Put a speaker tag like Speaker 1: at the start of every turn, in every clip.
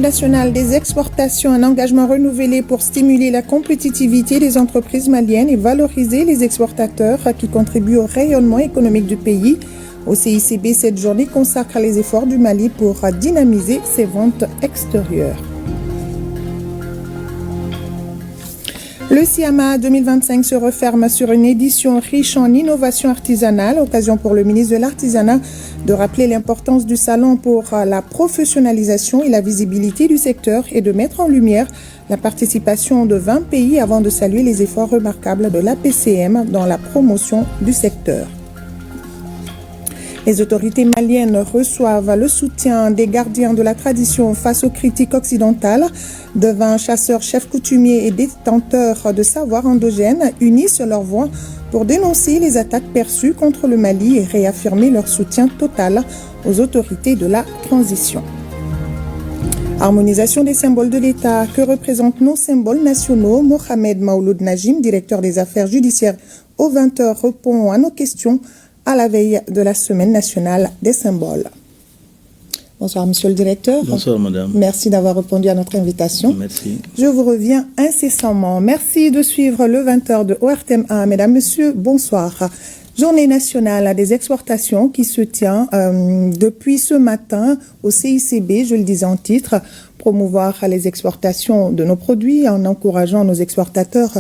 Speaker 1: national des exportations, un engagement renouvelé pour stimuler la compétitivité des entreprises maliennes et valoriser les exportateurs qui contribuent au rayonnement économique du pays. Au CICB, cette journée consacre les efforts du Mali pour dynamiser ses ventes extérieures. Le SIAMA 2025 se referme sur une édition riche en innovation artisanale, occasion pour le ministre de l'Artisanat de rappeler l'importance du salon pour la professionnalisation et la visibilité du secteur et de mettre en lumière la participation de 20 pays avant de saluer les efforts remarquables de l'APCM dans la promotion du secteur. Les autorités maliennes reçoivent le soutien des gardiens de la tradition face aux critiques occidentales. Devant chasseurs, chefs coutumiers et détenteurs de savoirs endogènes unissent leur voix pour dénoncer les attaques perçues contre le Mali et réaffirmer leur soutien total aux autorités de la transition. Harmonisation des symboles de l'État. Que représentent nos symboles nationaux? Mohamed Maouloud Najim, directeur des affaires judiciaires au 20h, répond à nos questions à la veille de la Semaine nationale des symboles. Bonsoir, monsieur le directeur.
Speaker 2: Bonsoir, madame.
Speaker 1: Merci d'avoir répondu à notre invitation.
Speaker 2: Merci.
Speaker 1: Je vous reviens incessamment. Merci de suivre le 20h de ORTM1. Mesdames, messieurs, bonsoir. Journée nationale des exportations qui se tient depuis ce matin au CICB, je le disais en titre, promouvoir les exportations de nos produits en encourageant nos exportateurs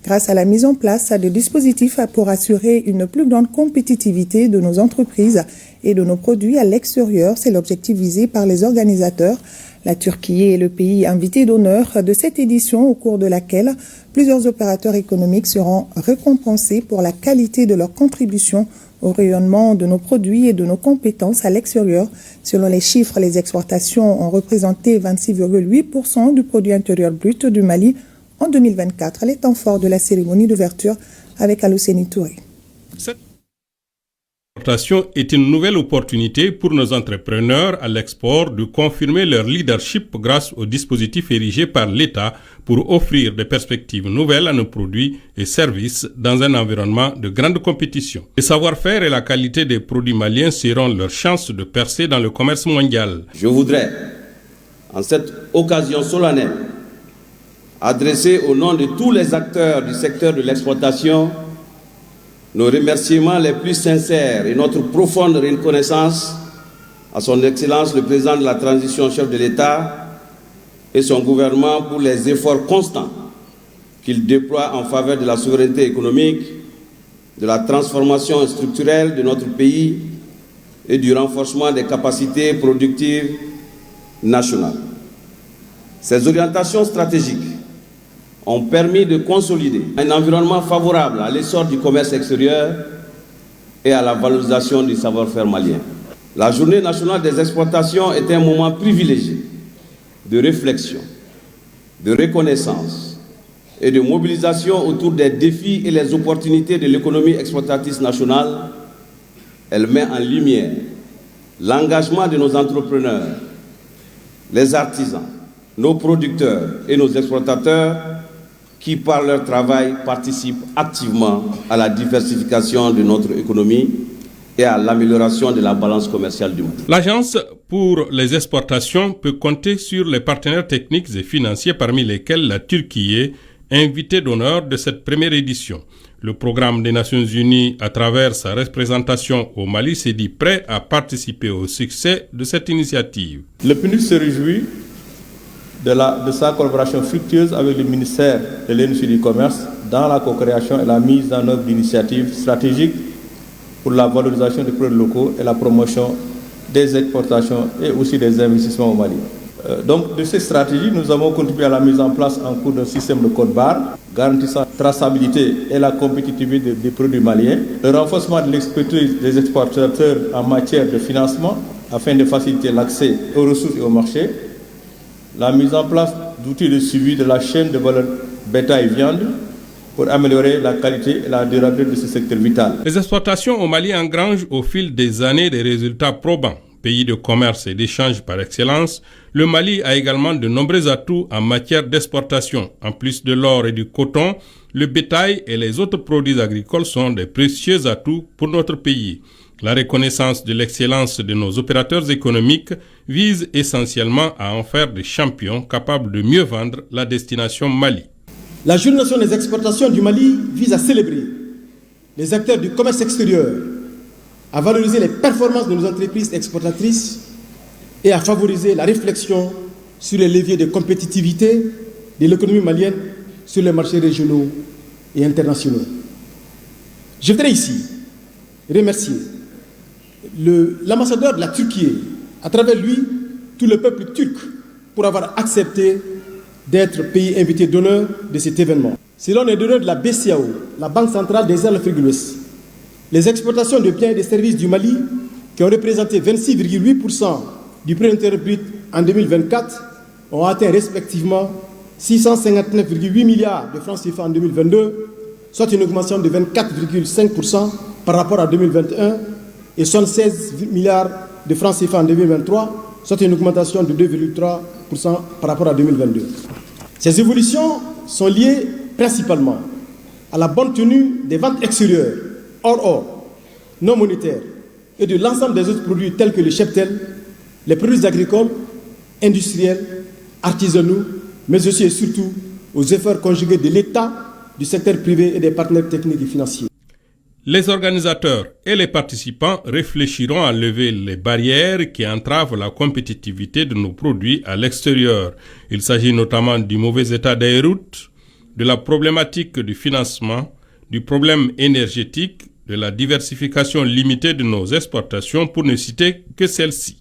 Speaker 1: grâce à la mise en place de dispositifs pour assurer une plus grande compétitivité de nos entreprises et de nos produits à l'extérieur. C'est l'objectif visé par les organisateurs. La Turquie est le pays invité d'honneur de cette édition au cours de laquelle plusieurs opérateurs économiques seront récompensés pour la qualité de leur contribution au rayonnement de nos produits et de nos compétences à l'extérieur. Selon les chiffres, les exportations ont représenté 26,8% du produit intérieur brut du Mali en 2024. Les temps forts de la cérémonie d'ouverture avec Alouseni Touré.
Speaker 3: Cette exportation est une nouvelle opportunité pour nos entrepreneurs à l'export de confirmer leur leadership grâce aux dispositifs érigés par l'État pour offrir des perspectives nouvelles à nos produits et services dans un environnement de grande compétition. Le savoir-faire et la qualité des produits maliens seront leur chance de percer dans le commerce mondial.
Speaker 4: Je voudrais, en cette occasion solennelle, adresser au nom de tous les acteurs du secteur de l'exploitation nos remerciements les plus sincères et notre profonde reconnaissance à son Excellence le Président de la Transition, chef de l'État, et son gouvernement pour les efforts constants qu'il déploie en faveur de la souveraineté économique, de la transformation structurelle de notre pays et du renforcement des capacités productives nationales. Ces orientations stratégiques ont permis de consolider un environnement favorable à l'essor du commerce extérieur et à la valorisation du savoir-faire malien. La Journée nationale des exportations est un moment privilégié de réflexion, de reconnaissance et de mobilisation autour des défis et les opportunités de l'économie exportatrice nationale. Elle met en lumière l'engagement de nos entrepreneurs, les artisans, nos producteurs et nos exportateurs qui, par leur travail, participent activement à la diversification de notre économie et à l'amélioration de la balance commerciale du monde.
Speaker 3: L'Agence pour les exportations peut compter sur les partenaires techniques et financiers parmi lesquels la Turquie est invitée d'honneur de cette première édition. Le programme des Nations Unies, à travers sa représentation au Mali, s'est dit prêt à participer au succès de cette initiative.
Speaker 5: Le PNUD se réjouit de sa collaboration fructueuse avec le ministère de l'Industrie et du Commerce dans la co-création et la mise en œuvre d'initiatives stratégiques pour la valorisation des produits locaux et la promotion des exportations et aussi des investissements au Mali. Donc, de ces stratégies, nous avons contribué à la mise en place en cours d'un système de code-barre garantissant la traçabilité et la compétitivité des produits maliens, le renforcement de l'expertise des exportateurs en matière de financement afin de faciliter l'accès aux ressources et au marché, la mise en place d'outils de suivi de la chaîne de valeur bétail et viande pour améliorer la qualité et la durabilité de ce secteur vital.
Speaker 3: Les exportations au Mali engrangent au fil des années des résultats probants. Pays de commerce et d'échange par excellence, le Mali a également de nombreux atouts en matière d'exportation. En plus de l'or et du coton, le bétail et les autres produits agricoles sont des précieux atouts pour notre pays. La reconnaissance de l'excellence de nos opérateurs économiques vise essentiellement à en faire des champions capables de mieux vendre la destination Mali.
Speaker 2: La Journée nationale des exportations du Mali vise à célébrer les acteurs du commerce extérieur, à valoriser les performances de nos entreprises exportatrices et à favoriser la réflexion sur les leviers de compétitivité de l'économie malienne sur les marchés régionaux et internationaux. Je voudrais ici remercier l'ambassadeur de la Turquie, à travers lui, tout le peuple turc, pour avoir accepté d'être pays invité d'honneur de cet événement. Selon les données de la BCAO, la Banque centrale des Îles Afrique de l'Ouest, les exportations de biens et de services du Mali, qui ont représenté 26,8% du produit intérieur brut en 2024, ont atteint respectivement 659,8 milliards de francs CFA en 2022, soit une augmentation de 24,5% par rapport à 2021 et 76 milliards de francs CFA en 2023, soit une augmentation de 2,3% par rapport à 2022. Ces évolutions sont liées principalement à la bonne tenue des ventes extérieures, hors or, non monétaires, et de l'ensemble des autres produits tels que le cheptel, les produits agricoles, industriels, artisanaux, mais aussi et surtout aux efforts conjugués de l'État, du secteur privé et des partenaires techniques et financiers.
Speaker 3: Les organisateurs et les participants réfléchiront à lever les barrières qui entravent la compétitivité de nos produits à l'extérieur. Il s'agit notamment du mauvais état des routes, de la problématique du financement, du problème énergétique, de la diversification limitée de nos exportations, pour ne citer que celles-ci.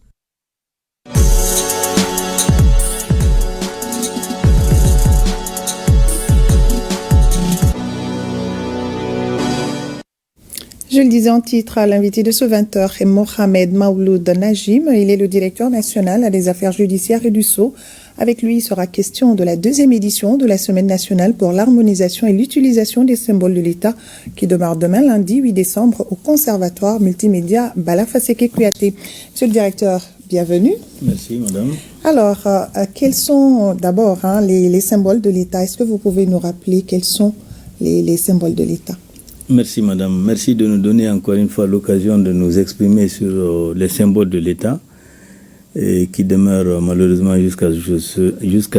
Speaker 1: Je le disais en titre, l'invité de ce 20h est Mohamed Maouloud Najim. Il est le directeur national des affaires judiciaires et du Sceau. Avec lui, il sera question de la 2e édition de la Semaine nationale pour l'harmonisation et l'utilisation des symboles de l'État qui démarre demain, lundi 8 décembre, au Conservatoire multimédia Bala-Faseke Kouyaté. Monsieur le directeur, bienvenue.
Speaker 6: Merci, madame.
Speaker 1: Alors, quels sont d'abord les symboles de l'État? Est-ce que vous pouvez nous rappeler quels sont les symboles de l'État?
Speaker 6: Merci, madame. Merci de nous donner encore une fois l'occasion de nous exprimer sur les symboles de l'État qui demeurent malheureusement jusqu'à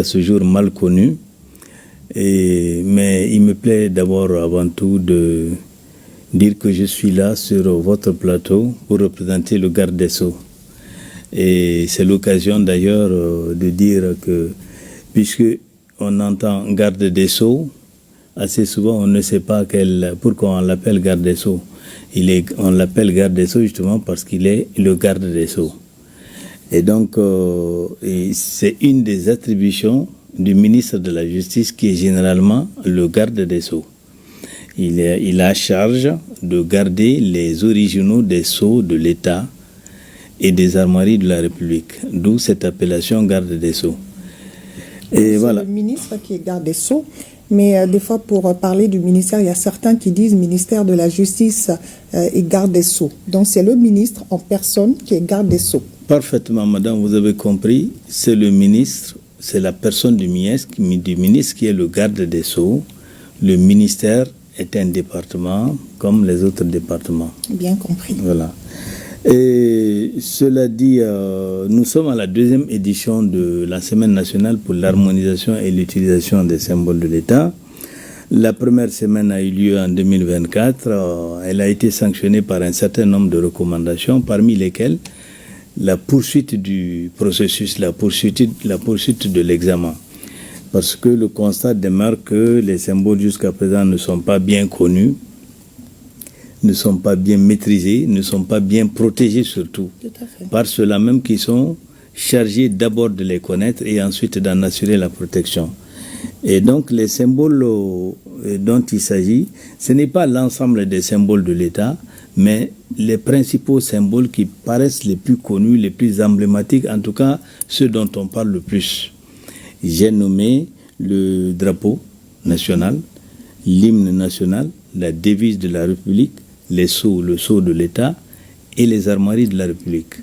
Speaker 6: ce jour mal connus. Mais il me plaît d'abord avant tout de dire que je suis là sur votre plateau pour représenter le garde des Sceaux. Et c'est l'occasion d'ailleurs de dire que puisque on entend garde des Sceaux, assez souvent, on ne sait pas pourquoi on l'appelle garde des Sceaux. On l'appelle garde des Sceaux justement parce qu'il est le garde des Sceaux. Et donc, c'est une des attributions du ministre de la Justice qui est généralement le garde des Sceaux. Il a charge de garder les originaux des sceaux de l'État et des armoiries de la République, d'où cette appellation garde des Sceaux.
Speaker 1: Et voilà. Le ministre qui est garde des Sceaux. Mais des fois, pour parler du ministère, il y a certains qui disent ministère de la Justice et garde des Sceaux. Donc, c'est le ministre en personne qui est garde des Sceaux.
Speaker 6: Parfaitement, madame, vous avez compris. C'est le ministre, c'est la personne du ministre qui est le garde des Sceaux. Le ministère est un département comme les autres départements.
Speaker 1: Bien compris.
Speaker 6: Voilà. Et cela dit, nous sommes à la 2e édition de la Semaine nationale pour l'harmonisation et l'utilisation des symboles de l'État. La première semaine a eu lieu en 2024. Elle a été sanctionnée par un certain nombre de recommandations, parmi lesquelles la poursuite du processus, la poursuite de l'examen. Parce que le constat demeure que les symboles jusqu'à présent ne sont pas bien connus, ne sont pas bien maîtrisés, ne sont pas bien protégés surtout, par ceux-là même qui sont chargés d'abord de les connaître et ensuite d'en assurer la protection. Et donc les symboles dont il s'agit, ce n'est pas l'ensemble des symboles de l'État, mais les principaux symboles qui paraissent les plus connus, les plus emblématiques, en tout cas ceux dont on parle le plus. J'ai nommé le drapeau national, l'hymne national, la devise de la République, le sceau de l'État et les armoiries de la République.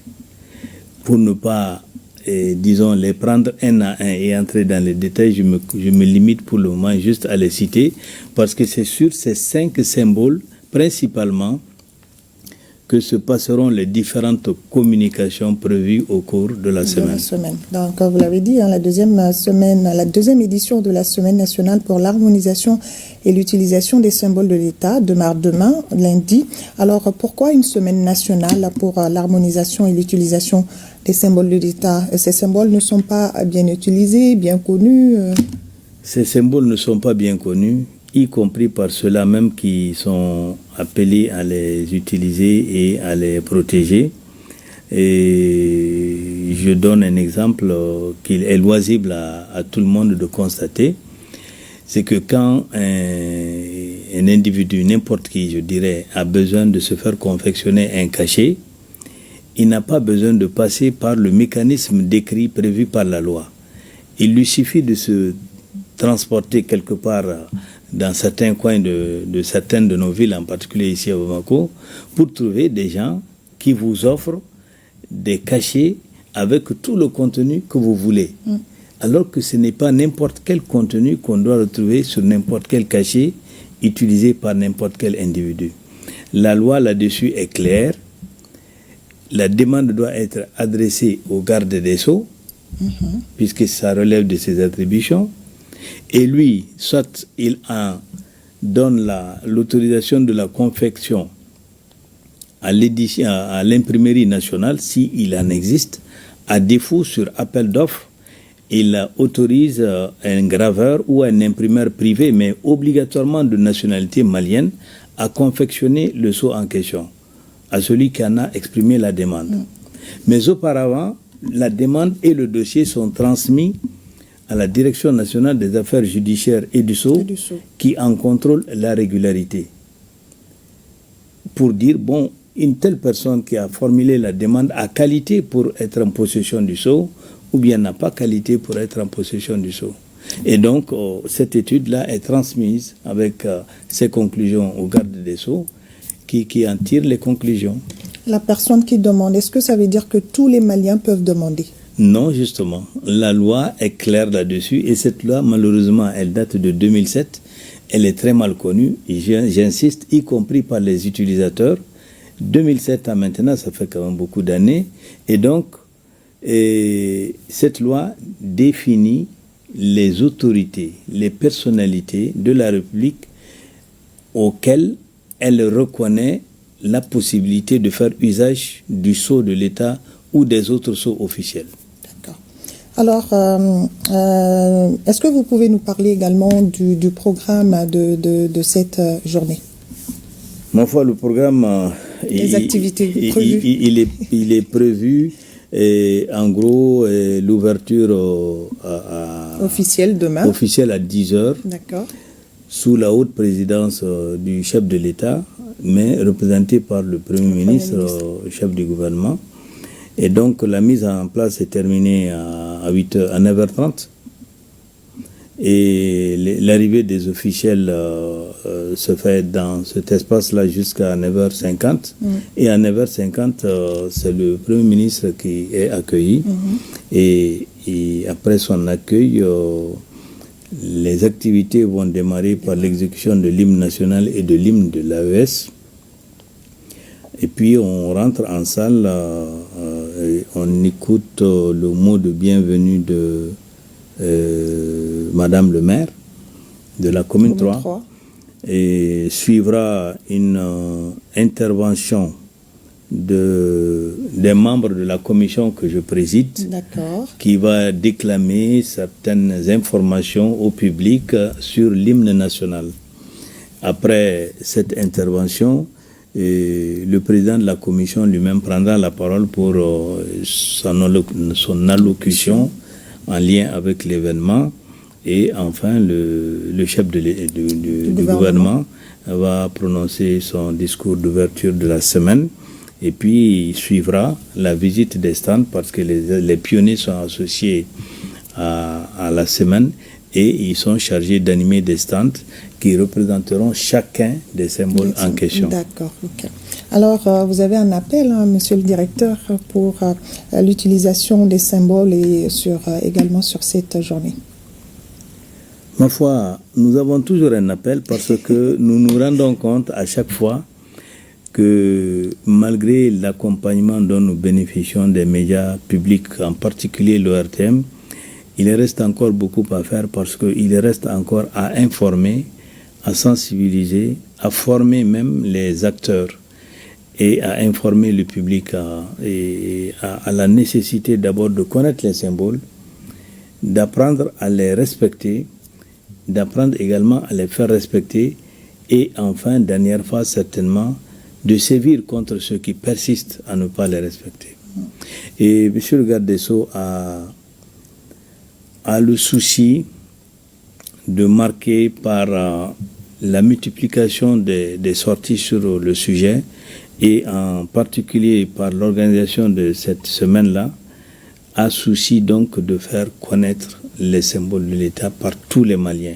Speaker 6: Pour ne pas, disons, les prendre un à un et entrer dans les détails, je me limite pour le moment juste à les citer, parce que c'est sur ces 5 symboles, principalement, que se passeront les différentes communications prévues au cours de la semaine.
Speaker 1: Donc, vous l'avez dit, la deuxième édition de la Semaine nationale pour l'harmonisation et l'utilisation des symboles de l'État démarre demain, lundi. Alors, pourquoi une semaine nationale pour l'harmonisation et l'utilisation des symboles de l'État? Ces symboles ne sont pas bien utilisés, bien connus?
Speaker 6: Ces symboles ne sont pas bien connus, y compris par ceux-là même qui sont appelés à les utiliser et à les protéger. Et je donne un exemple qu'il est loisible à tout le monde de constater. C'est que quand un individu, n'importe qui, je dirais, a besoin de se faire confectionner un cachet, il n'a pas besoin de passer par le mécanisme décrit prévu par la loi. Il lui suffit de se transporter quelque part dans certains coins de certaines de nos villes, en particulier ici à Bamako, pour trouver des gens qui vous offrent des cachets avec tout le contenu que vous voulez. Alors que ce n'est pas n'importe quel contenu qu'on doit retrouver sur n'importe quel cachet utilisé par n'importe quel individu. La loi là-dessus est claire. La demande doit être adressée au garde des Sceaux, puisque ça relève de ses attributions. Et lui, soit il en donne l'autorisation de la confection à l'imprimerie nationale, s'il en existe. À défaut, sur appel d'offres, il autorise un graveur ou un imprimeur privé, mais obligatoirement de nationalité malienne, à confectionner le sceau en question, à celui qui en a exprimé la demande. Mais auparavant, la demande et le dossier sont transmis à la Direction nationale des affaires judiciaires et du sceau, qui en contrôle la régularité. Pour dire, bon, une telle personne qui a formulé la demande a qualité pour être en possession du sceau, ou bien n'a pas qualité pour être en possession du sceau. Et donc, cette étude-là est transmise avec ses conclusions au garde des sceaux, qui en tire les conclusions.
Speaker 1: La personne qui demande, est-ce que ça veut dire que tous les Maliens peuvent demander?
Speaker 6: Non, justement. La loi est claire là-dessus, et cette loi, malheureusement, elle date de 2007. Elle est très mal connue, et j'insiste, y compris par les utilisateurs. 2007 à maintenant, ça fait quand même beaucoup d'années. Et donc, cette loi définit les autorités, les personnalités de la République auxquelles elle reconnaît la possibilité de faire usage du sceau de l'État ou des autres sceaux officiels.
Speaker 1: D'accord. Alors, est-ce que vous pouvez nous parler également du programme de cette journée?
Speaker 6: Ma foi, le programme...
Speaker 1: Les activités prévues.
Speaker 6: Il est prévu, et en gros, l'ouverture
Speaker 1: officielle demain.
Speaker 6: Officielle à 10h.
Speaker 1: D'accord.
Speaker 6: Sous la haute présidence du chef de l'État, mais représenté par le Premier ministre, chef du gouvernement. Et donc, la mise en place est terminée à 9h30. Et l'arrivée des officiels se fait dans cet espace-là jusqu'à 9h50. Et à 9h50, c'est le Premier ministre qui est accueilli. Et après son accueil, les activités vont démarrer par l'exécution de l'hymne national et de l'hymne de l'AES. Et puis on rentre en salle, on écoute le mot de bienvenue de Madame le maire de la commune 3. Et suivra une intervention des membres de la commission que je préside, qui va déclamer certaines informations au public sur l'hymne national. Après cette intervention, le président de la commission lui-même prendra la parole pour son allocution en lien avec l'événement. Et enfin, le chef du gouvernement va prononcer son discours d'ouverture de la semaine. Et puis, il suivra la visite des stands parce que les pionniers sont associés à la semaine et ils sont chargés d'animer des stands qui représenteront chacun des symboles en question.
Speaker 1: D'accord. Okay. Alors, vous avez un appel, monsieur le directeur, pour l'utilisation des symboles et également sur cette journée.
Speaker 6: Ma foi, nous avons toujours un appel parce que nous nous rendons compte à chaque fois que malgré l'accompagnement dont nous bénéficions des médias publics, en particulier l'ORTM, il reste encore beaucoup à faire parce qu'il reste encore à informer, à sensibiliser, à former même les acteurs et à informer le public à la nécessité d'abord de connaître les symboles, d'apprendre à les respecter, d'apprendre également à les faire respecter et enfin, dernière phase certainement, de sévir contre ceux qui persistent à ne pas les respecter. Et M. le garde des Sceaux a le souci de marquer par la multiplication des sorties sur le sujet et en particulier par l'organisation de cette semaine-là, a souci donc de faire connaître les symboles de l'État par tous les Maliens.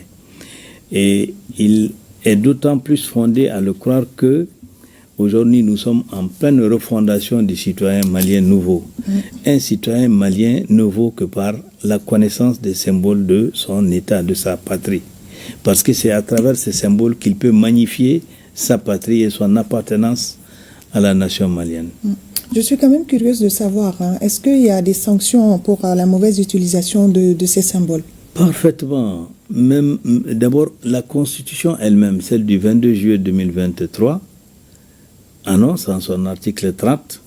Speaker 6: Et il est d'autant plus fondé à le croire que aujourd'hui, nous sommes en pleine refondation du citoyen malien nouveau. Un citoyen malien ne vaut que par la connaissance des symboles de son État, de sa patrie. Parce que c'est à travers ces symboles qu'il peut magnifier sa patrie et son appartenance à la nation malienne.
Speaker 1: Je suis quand même curieuse de savoir, est-ce qu'il y a des sanctions pour la mauvaise utilisation de ces symboles?
Speaker 6: Parfaitement. Même, d'abord, la Constitution elle-même, celle du 22 juillet 2023, annonce en son article 30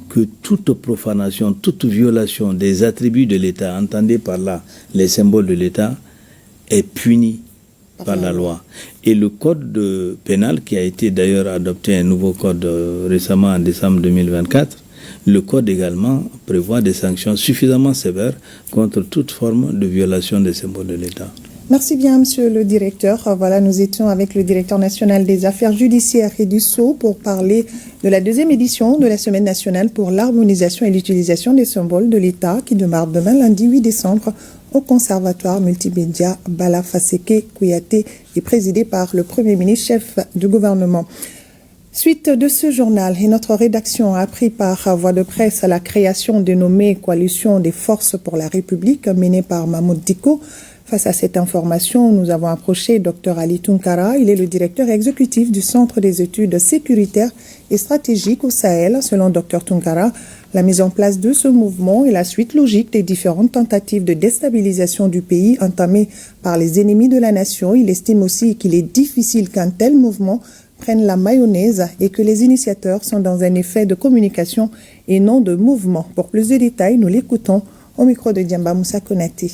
Speaker 6: que toute profanation, toute violation des attributs de l'État, entendez par là les symboles de l'État, est punie par la loi. Et le code pénal, qui a été d'ailleurs adopté, un nouveau code récemment en décembre 2024, le code également prévoit des sanctions suffisamment sévères contre toute forme de violation des symboles de l'État.
Speaker 1: Merci bien, monsieur le directeur. Voilà, nous étions avec le directeur national des affaires judiciaires et du Sceau pour parler de la deuxième édition de la Semaine nationale pour l'harmonisation et l'utilisation des symboles de l'État qui démarre demain, lundi 8 décembre, au Conservatoire multimédia Bala Faseke Kouyaté et présidé par le Premier ministre, chef du gouvernement. Suite de ce journal, et notre rédaction a appris par voie de presse la création dénommée Coalition des forces pour la République menée par Mahmoud Dicko. Face à cette information, nous avons approché Dr Ali Tunkara. Il est le directeur exécutif du Centre des études sécuritaires et stratégiques au Sahel. Selon Dr Tunkara, la mise en place de ce mouvement est la suite logique des différentes tentatives de déstabilisation du pays entamées par les ennemis de la nation. Il estime aussi qu'il est difficile qu'un tel mouvement prenne la mayonnaise et que les initiateurs sont dans un effet de communication et non de mouvement. Pour plus de détails, nous l'écoutons au micro de Diamba Moussa Konaté.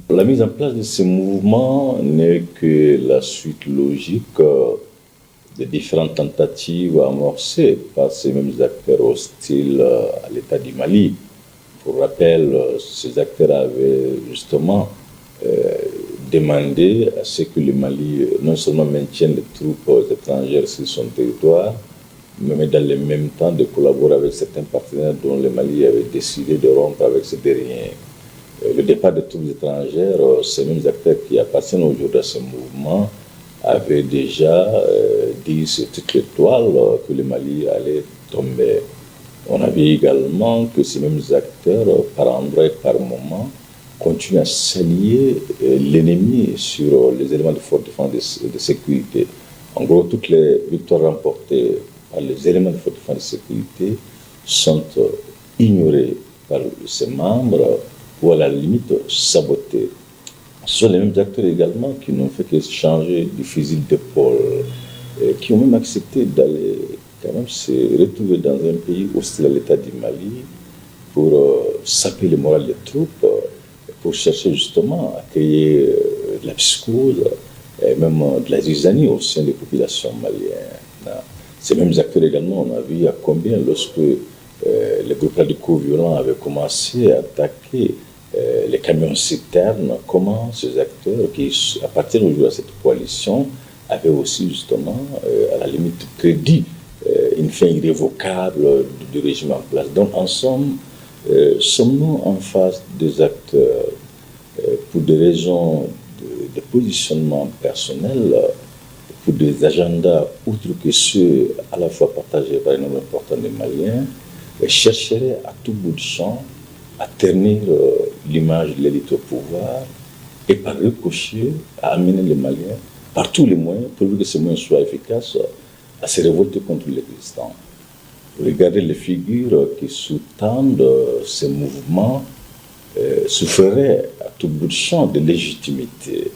Speaker 7: La mise en place de ce mouvement n'est que la suite logique des différentes tentatives amorcées par ces mêmes acteurs hostiles à l'État du Mali. Pour rappel, ces acteurs avaient justement demandé à ce que le Mali non seulement maintienne les troupes étrangères sur son territoire, mais dans le même temps de collaborer avec certains partenaires dont le Mali avait décidé de rompre avec ces derniers. Le départ des troupes étrangères, ces mêmes acteurs qui appartiennent aujourd'hui à ce mouvement avaient déjà dit sur toute l'étoile que le Mali allait tomber. On a vu également que ces mêmes acteurs, par endroits et par moments, continuent à s'allier l'ennemi sur les éléments de forte défense de sécurité. En gros, toutes les victoires remportées par les éléments de forte défense de sécurité sont ignorées par ses membres ou à la limite sabotées. Ce sont les mêmes acteurs également qui n'ont fait que changer de fusil d'épaule, qui ont même accepté d'aller quand même se retrouver dans un pays hostile à l'État du Mali pour saper le moral des troupes, pour chercher justement à créer de la psychose et même de la zizanie au sein des populations maliennes. Ces mêmes acteurs également, on a vu à combien lorsque les groupes radicaux violents avaient commencé à attaquer les camions citernes, comment ces acteurs qui appartiennent aujourd'hui à cette coalition avaient aussi justement, à la limite, crédit une fin irrévocable du régime en place. Donc, en somme, sommes-nous en face des acteurs pour des raisons de positionnement personnel, pour des agendas outre que ceux à la fois partagés par un nombre important de Maliens, chercheraient à tout bout de champ à ternir l'image de l'élite au pouvoir et par ricochet à amener les Maliens par tous les moyens, pourvu que ces moyens soient efficaces, à se révolter contre l'existant. Regardez les figures qui sous-tendent ces mouvements souffriraient à tout bout de champ de légitimité.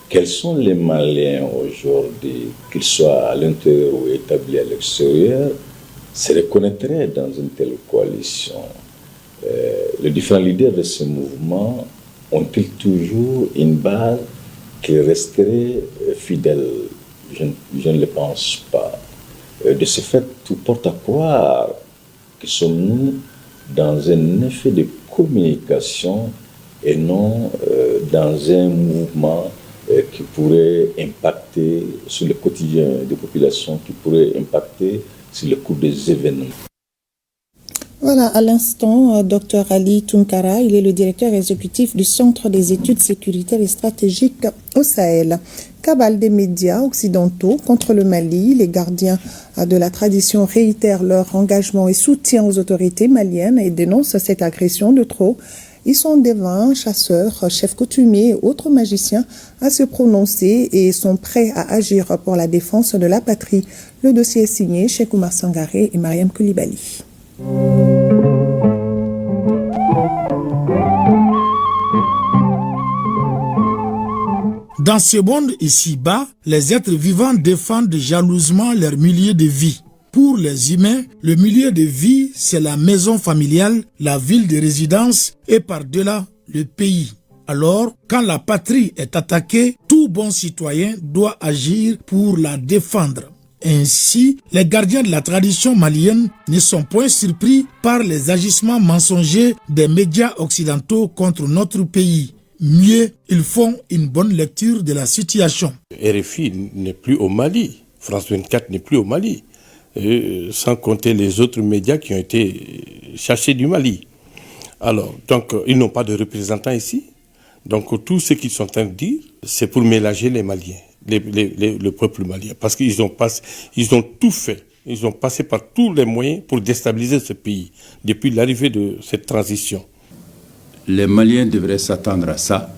Speaker 7: Quels sont les Maliens aujourd'hui, qu'ils soient à l'intérieur ou établis à l'extérieur, se reconnaîtraient dans une telle coalition? Les différents leaders de ce mouvement ont-ils toujours une base qui resterait fidèle? Je ne le pense pas. De ce fait, tout porte à croire que sommes-nous dans un effet de communication et non dans un mouvement qui pourrait impacter sur le quotidien des populations, qui pourrait impacter sur le cours des événements.
Speaker 1: Voilà, à l'instant, Dr Ali Tunkara, il est le directeur exécutif du Centre des études sécuritaires et stratégiques au Sahel. Cabale des médias occidentaux contre le Mali, les gardiens de la tradition réitèrent leur engagement et soutien aux autorités maliennes et dénoncent cette agression de trop. Ils sont devant chasseurs, chefs coutumiers et autres magiciens à se prononcer et sont prêts à agir pour la défense de la patrie. Le dossier est signé Cheikh Oumar Sangaré et Mariam Koulibaly.
Speaker 8: Dans ce monde ici-bas, les êtres vivants défendent jalousement leur milieu de vie. Pour les humains, le milieu de vie, c'est la maison familiale, la ville de résidence et par-delà, le pays. Alors, quand la patrie est attaquée, tout bon citoyen doit agir pour la défendre. Ainsi, les gardiens de la tradition malienne ne sont point surpris par les agissements mensongers des médias occidentaux contre notre pays. Mieux, ils font une bonne lecture de la situation.
Speaker 9: RFI n'est plus au Mali, France 24 n'est plus au Mali, sans compter les autres médias qui ont été chassés du Mali. Alors, donc, ils n'ont pas de représentants ici. Donc, tout ce qu'ils sont en train de dire, c'est pour mélanger les Maliens. Le peuple malien, parce qu'ils ont tout fait, ils ont passé par tous les moyens pour déstabiliser ce pays depuis l'arrivée de cette transition.
Speaker 10: Les Maliens devraient s'attendre à ça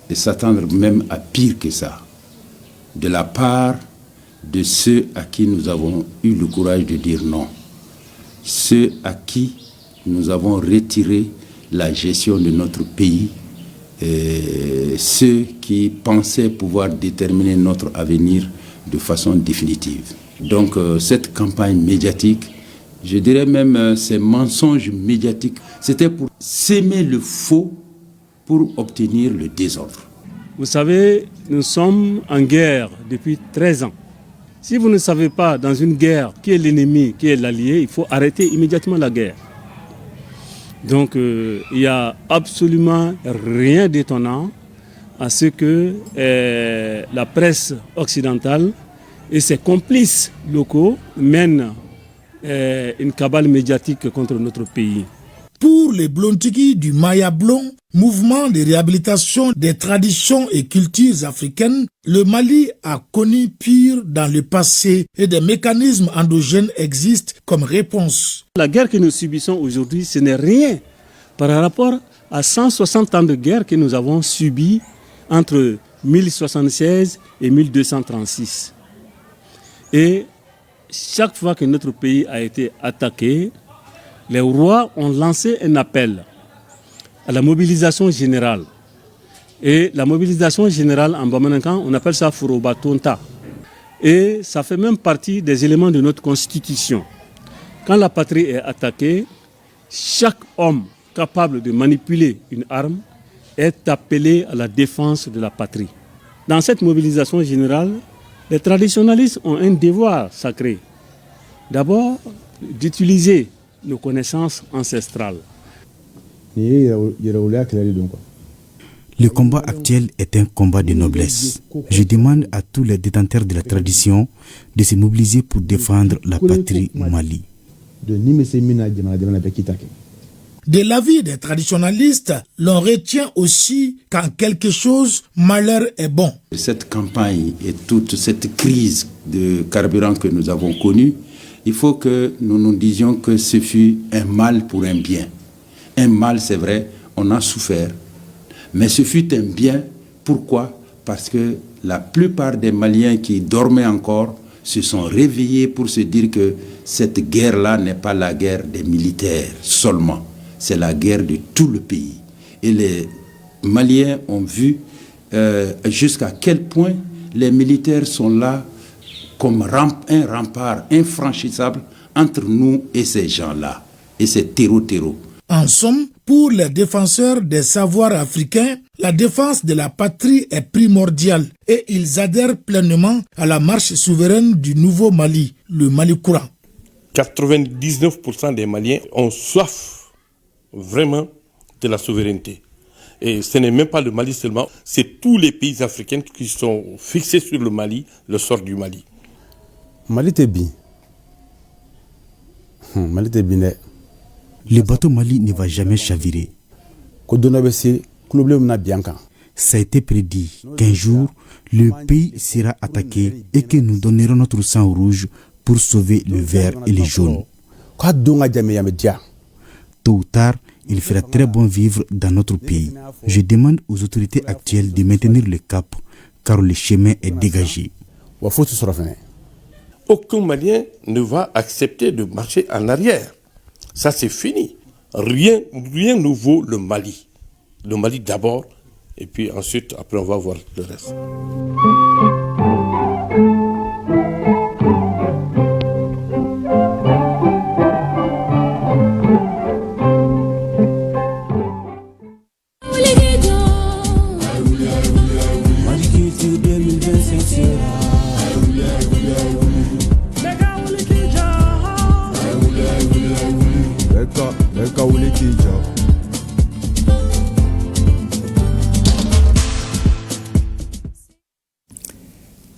Speaker 10: et s'attendre même à pire que ça, de la part de ceux à qui nous avons eu le courage de dire non, ceux à qui nous avons retiré la gestion de notre pays, ceux qui pensaient pouvoir déterminer notre avenir de façon définitive. Donc cette campagne médiatique, je dirais même ces mensonges médiatiques, c'était pour s'aimer le faux pour obtenir le désordre.
Speaker 11: Vous savez, nous sommes en guerre depuis 13 ans. Si vous ne savez pas dans une guerre qui est l'ennemi, qui est l'allié, il faut arrêter immédiatement la guerre. Donc il n'y a absolument rien d'étonnant à ce que la presse occidentale et ses complices locaux mènent une cabale médiatique contre notre pays.
Speaker 8: Pour les Blontigi du Maya Blon, mouvement de réhabilitation des traditions et cultures africaines, le Mali a connu pire dans le passé et des mécanismes endogènes existent comme réponse.
Speaker 11: La guerre que nous subissons aujourd'hui, ce n'est rien par rapport à 160 ans de guerre que nous avons subis entre 1076 et 1236. Et chaque fois que notre pays a été attaqué, les rois ont lancé un appel à la mobilisation générale. Et la mobilisation générale en Bamanankan, on appelle ça Foroba Tonta. Et ça fait même partie des éléments de notre constitution. Quand la patrie est attaquée, chaque homme capable de manipuler une arme est appelé à la défense de la patrie. Dans cette mobilisation générale, les traditionalistes ont un devoir sacré. D'abord, d'utiliser nos connaissances ancestrales.
Speaker 12: Le combat actuel est un combat de noblesse. Je demande à tous les détenteurs de la tradition de se mobiliser pour défendre la patrie Mali.
Speaker 8: De l'avis des traditionalistes, l'on retient aussi qu'en quelque chose, malheur est bon.
Speaker 10: Cette campagne et toute cette crise de carburant que nous avons connue, il faut que nous nous disions que ce fut un mal pour un bien. Un mal, c'est vrai, on a souffert. Mais ce fut un bien. Pourquoi? Parce que la plupart des Maliens qui dormaient encore se sont réveillés pour se dire que cette guerre-là n'est pas la guerre des militaires seulement, c'est la guerre de tout le pays. Et les Maliens ont vu jusqu'à quel point les militaires sont là comme un rempart infranchissable entre nous et ces gens-là, et ces terreaux.
Speaker 8: En somme, pour les défenseurs des savoirs africains, la défense de la patrie est primordiale et ils adhèrent pleinement à la marche souveraine du nouveau Mali, le Mali courant.
Speaker 9: 99% des Maliens ont soif vraiment de la souveraineté. Et ce n'est même pas le Mali seulement, c'est tous les pays africains qui sont fixés sur le Mali, le sort du Mali.
Speaker 13: Mali t'es bien. Mali t'es bien.
Speaker 12: Le bateau Mali ne va jamais chavirer. Ça a été prédit qu'un jour, le pays sera attaqué et que nous donnerons notre sang rouge pour sauver le vert et les jaunes. Tôt ou tard, il fera très bon vivre dans notre pays. Je demande aux autorités actuelles de maintenir le cap, car le chemin est dégagé.
Speaker 9: Aucun Malien ne va accepter de marcher en arrière. Ça, c'est fini. Rien ne vaut le Mali. Le Mali d'abord, et puis ensuite, après, on va voir le reste.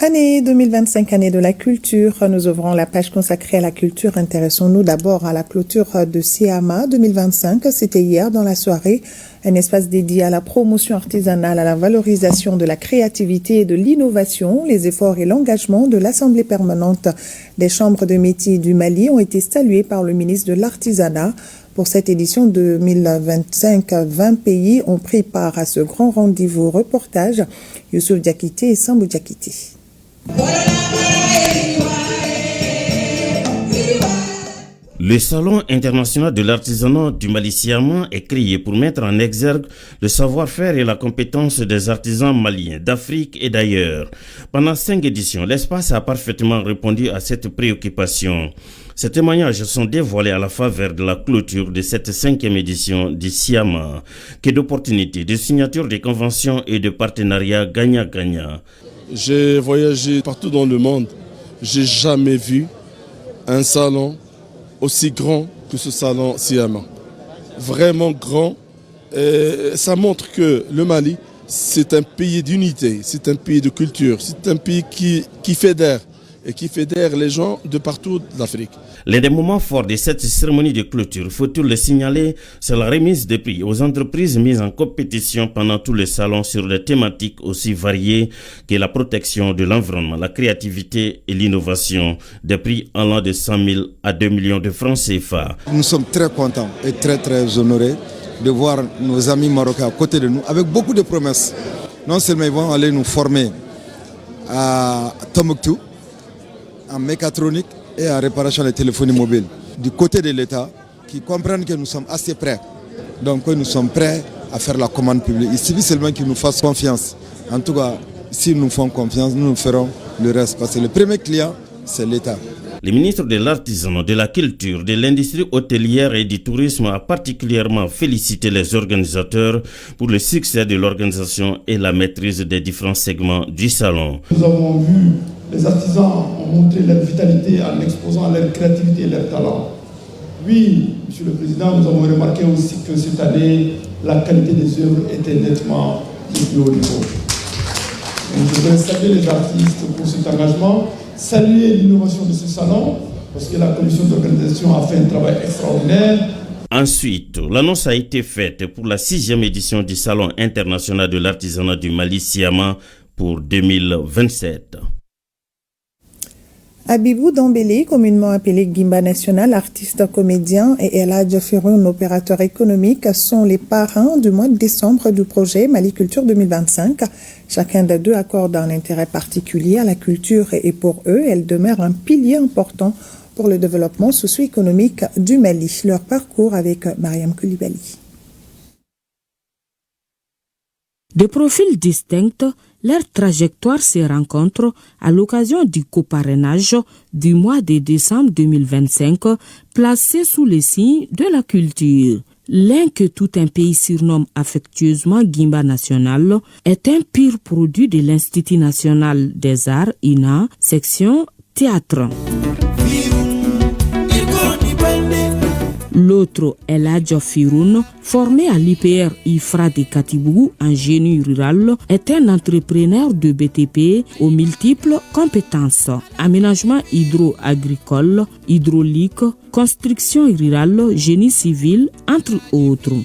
Speaker 1: Année 2025, année de la culture. Nous ouvrons la page consacrée à la culture. Intéressons-nous d'abord à la clôture de Siama 2025. C'était hier dans la soirée. Un espace dédié à la promotion artisanale, à la valorisation de la créativité et de l'innovation. Les efforts et l'engagement de l'Assemblée permanente des chambres de métiers du Mali ont été salués par le ministre de l'Artisanat. Pour cette édition 2025, 20 pays ont pris part à ce grand rendez-vous. Reportage, Youssouf Diakité et Sambou Diakité.
Speaker 14: Le Salon international de l'artisanat du Mali Siama est créé pour mettre en exergue le savoir-faire et la compétence des artisans maliens d'Afrique et d'ailleurs. Pendant 5 éditions, l'espace a parfaitement répondu à cette préoccupation. Ces témoignages sont dévoilés à la faveur de la clôture de cette 5e édition du Siama, qui est d'opportunités, de signature de conventions et de partenariats gagnant-gagnant.
Speaker 15: J'ai voyagé partout dans le monde. J'ai jamais vu un salon aussi grand que ce salon Siama. Vraiment grand. Et ça montre que le Mali, c'est un pays d'unité, c'est un pays de culture, c'est un pays qui fédère et qui fédère les gens de partout d'Afrique.
Speaker 14: L'un des moments forts de cette cérémonie de clôture, faut-il le signaler, c'est la remise de prix aux entreprises mises en compétition pendant tout le salon sur des thématiques aussi variées que la protection de l'environnement, la créativité et l'innovation. Des prix allant de 100 000 à 2 millions de francs CFA.
Speaker 16: Nous sommes très contents et très honorés de voir nos amis marocains à côté de nous avec beaucoup de promesses. Non seulement ils vont aller nous former à Tombouctou, en mécatronique et en réparation des téléphones mobiles. Du côté de l'État, qui comprennent que nous sommes assez prêts. Donc nous sommes prêts à faire la commande publique. Il suffit seulement qu'ils nous fassent confiance. En tout cas, s'ils nous font confiance, nous ferons le reste. Parce que le premier client, c'est l'État.
Speaker 14: Le ministre de l'Artisanat, de la Culture, de l'Industrie hôtelière et du Tourisme a particulièrement félicité les organisateurs pour le succès de l'organisation et la maîtrise des différents segments du salon.
Speaker 17: Nous avons vu les artisans ont montré leur vitalité en exposant leur créativité et leur talent. Oui, Monsieur le Président, nous avons remarqué aussi que cette année, la qualité des œuvres était nettement du plus haut niveau. Donc, je voudrais saluer les artistes pour cet engagement, saluer l'innovation de ce salon, parce que la commission d'organisation a fait un travail extraordinaire.
Speaker 14: Ensuite, l'annonce a été faite pour la 6e édition du Salon international de l'artisanat du Mali Siama pour 2027.
Speaker 1: Abibou Dambélé, communément appelé Guimba National, artiste comédien, et Eladj Firoun, opérateur économique, sont les parrains du mois de décembre du projet Mali Culture 2025. Chacun des deux accorde un intérêt particulier à la culture et pour eux, elle demeure un pilier important pour le développement socio-économique du Mali. Leur parcours avec Mariam Koulibaly.
Speaker 18: De profils distincts, leur trajectoire se rencontre à l'occasion du coparrainage du mois de décembre 2025, placé sous le signe de la culture. L'un que tout un pays surnomme affectueusement Guimba National est un pur produit de l'Institut national des arts, INA, section théâtre. L'autre est Eladj Firoun, formé à l'IPR IFRA de Katibougou en génie rural, est un entrepreneur de BTP aux multiples compétences. Aménagement hydro-agricole, hydraulique, construction rurale, génie civil, entre autres.